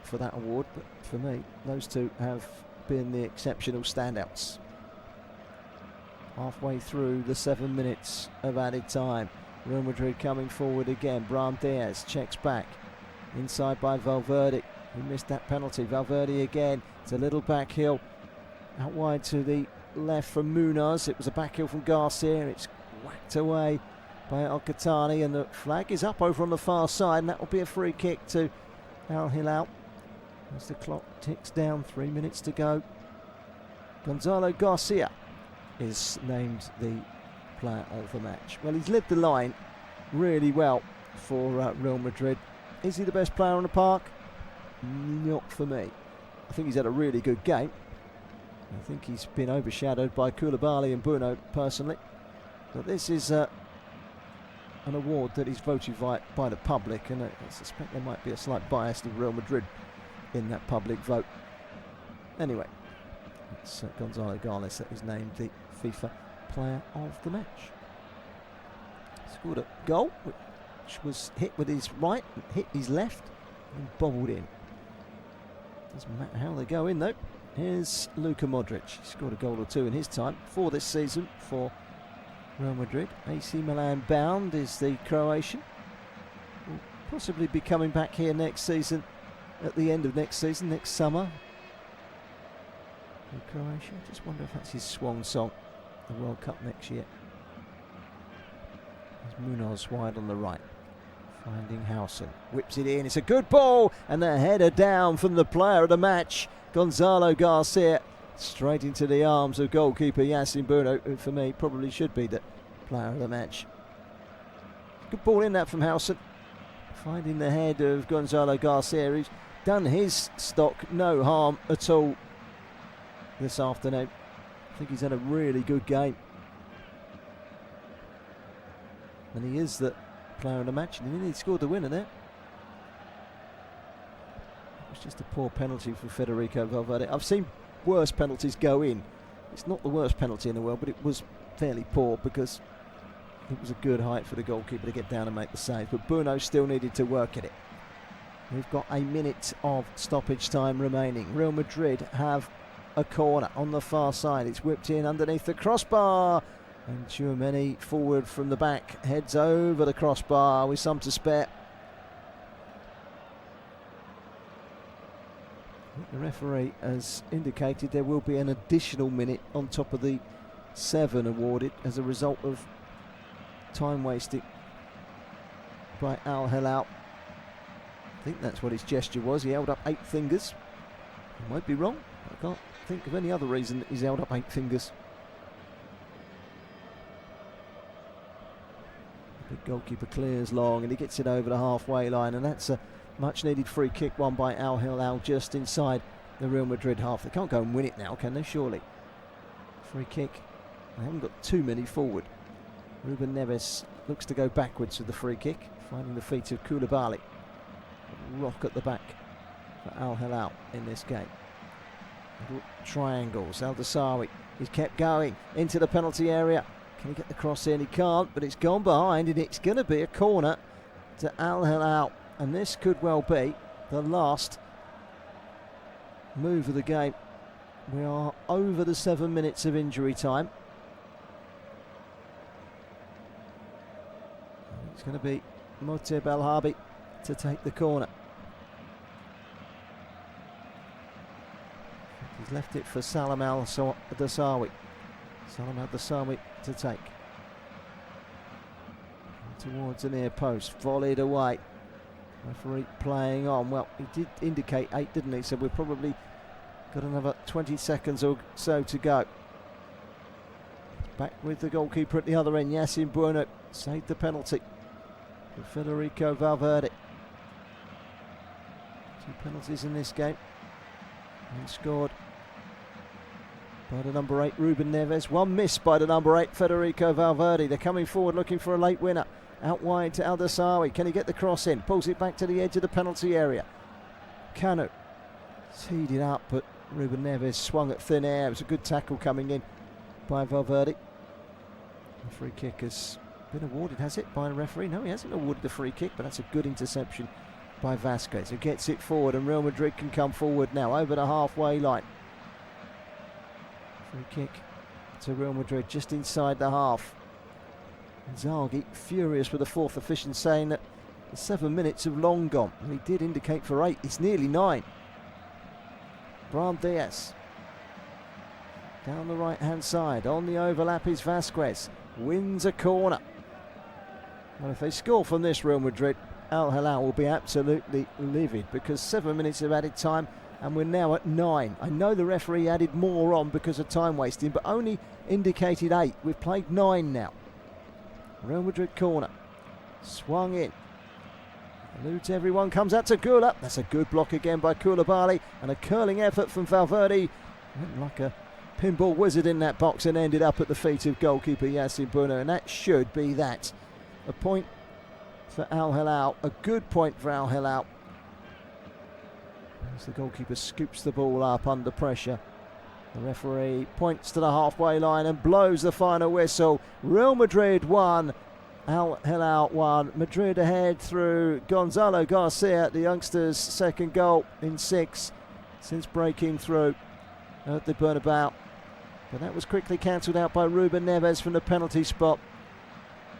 for that award, but for me, those two have been the exceptional standouts. Halfway through the 7 minutes of added time. Real Madrid coming forward again. Brahim Diaz checks back. Inside by Valverde, who missed that penalty. Valverde again. It's a little back heel. Out wide to the left from Munoz. It was a back heel from Garcia. It's whacked away by Al-Qahtani, and the flag is up over on the far side, and that will be a free kick to Al Hilal. As the clock ticks down, 3 minutes to go. Gonzalo Garcia is named the player of the match. Well, he's led the line really well for Real Madrid. Is he the best player on the park? Not for me. I think he's had a really good game. I think he's been overshadowed by Koulibaly and Bounou personally. But this is an award that is voted by the public, and I suspect there might be a slight bias to Real Madrid in that public vote. Anyway, it's Gonzalo Garcia that is named the FIFA Player of the Match. Scored a goal which was hit with his right, hit his left, and bobbled in. Doesn't matter how they go in though. Here's Luka Modric. He scored a goal or two in his time for this season for Real Madrid. AC Milan bound is the Croatian. Will possibly be coming back here next season, at the end of next season, next summer. For Croatia, I just wonder if that's his swan song, the World Cup next year. There's Munoz wide on the right, finding Howson, whips it in, it's a good ball, and the header down from the player of the match, Gonzalo Garcia, straight into the arms of goalkeeper Yassine Bounou, who for me probably should be the player of the match. Good ball in that from Howson, finding the head of Gonzalo Garcia, who's done his stock no harm at all this afternoon. I think he's had a really good game, and he is the player of the match, and he nearly scored the winner there. It was just a poor penalty for Federico Valverde. I've seen worse penalties go in. It's not the worst penalty in the world, but it was fairly poor because it was a good height for the goalkeeper to get down and make the save, but Bounou still needed to work at it. We've got a minute of stoppage time remaining. Real Madrid have a corner on the far side. It's whipped in underneath the crossbar, and Tchouameni forward from the back heads over the crossbar with some to spare. The referee has indicated there will be an additional minute on top of the 7 awarded as a result of time wasted by Al Hilal. I think that's what his gesture was. He held up 8 fingers. I might be wrong. I can't think of any other reason that he's held up 8 fingers. The big goalkeeper clears long and he gets it over the halfway line, and that's a much needed free kick won by Al Hilal just inside the Real Madrid half. They can't go and win it now, can they? Surely. Free kick. They haven't got too many forward. Ruben Neves looks to go backwards with the free kick, finding the feet of Koulibaly. Rock at the back for Al Hilal in this game. Little triangles. Al Dasawi is kept going into the penalty area. Can he get the cross in? He can't, but it's gone behind, and it's going to be a corner to Al Hilal. And this could well be the last move of the game. We are over the 7 minutes of injury time. It's going to be Moteb Belhabi to take the corner. He's left it for Salam Al Dasawi. Salam Al Dasawi to take. Towards the near post, volleyed away. Referee playing on. Well, he did indicate 8, didn't he? So we've probably got another 20 seconds or so to go. Back with the goalkeeper at the other end. Yassine Bounou saved the penalty for Federico Valverde. 2 penalties in this game. And scored by the number 8, Ruben Neves. 1 missed by the number 8, Federico Valverde. They're coming forward looking for a late winner. Out wide to Al Dasawi. Can he get the cross in? Pulls it back to the edge of the penalty area. Kanu teed it up, but Ruben Neves swung at thin air. It was a good tackle coming in by Valverde. The free kick has been awarded, has it, by the referee? No, he hasn't awarded the free kick, but that's a good interception by Vasquez, who gets it forward, and Real Madrid can come forward now over the halfway line. Free kick to Real Madrid just inside the half. Zaghi furious with the 4th official, saying that the 7 minutes have long gone. And he did indicate for 8. It's nearly 9. Brahim Diaz down the right hand side. On the overlap is Vasquez. Wins a corner. Well, if they score from this, Real Madrid, Al Hilal will be absolutely livid, because 7 minutes of added time and we're now at 9. I know the referee added more on because of time wasting, but only indicated 8. We've played 9 now. Real Madrid corner. Swung in. Eludes everyone. Comes out to Gula. That's a good block again by Koulibaly. And a curling effort from Valverde. Went like a pinball wizard in that box and ended up at the feet of goalkeeper Yassine Bounou. And that should be that. A point for Al Hilal. A good point for Al Hilal. As the goalkeeper scoops the ball up under pressure. The referee points to the halfway line and blows the final whistle. Real Madrid 1, Al Hilal 1. Madrid ahead through Gonzalo Garcia, the youngster's second goal in 6 since breaking through at the Bernabeu. But that was quickly cancelled out by Ruben Neves from the penalty spot.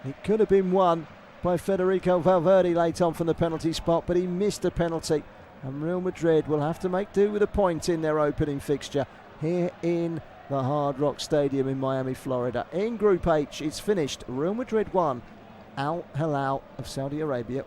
It could have been won by Federico Valverde late on from the penalty spot, but he missed a penalty. And Real Madrid will have to make do with a point in their opening fixture here in the Hard Rock Stadium in Miami, Florida. In Group H, it's finished. Real Madrid 1, Al Hilal of Saudi Arabia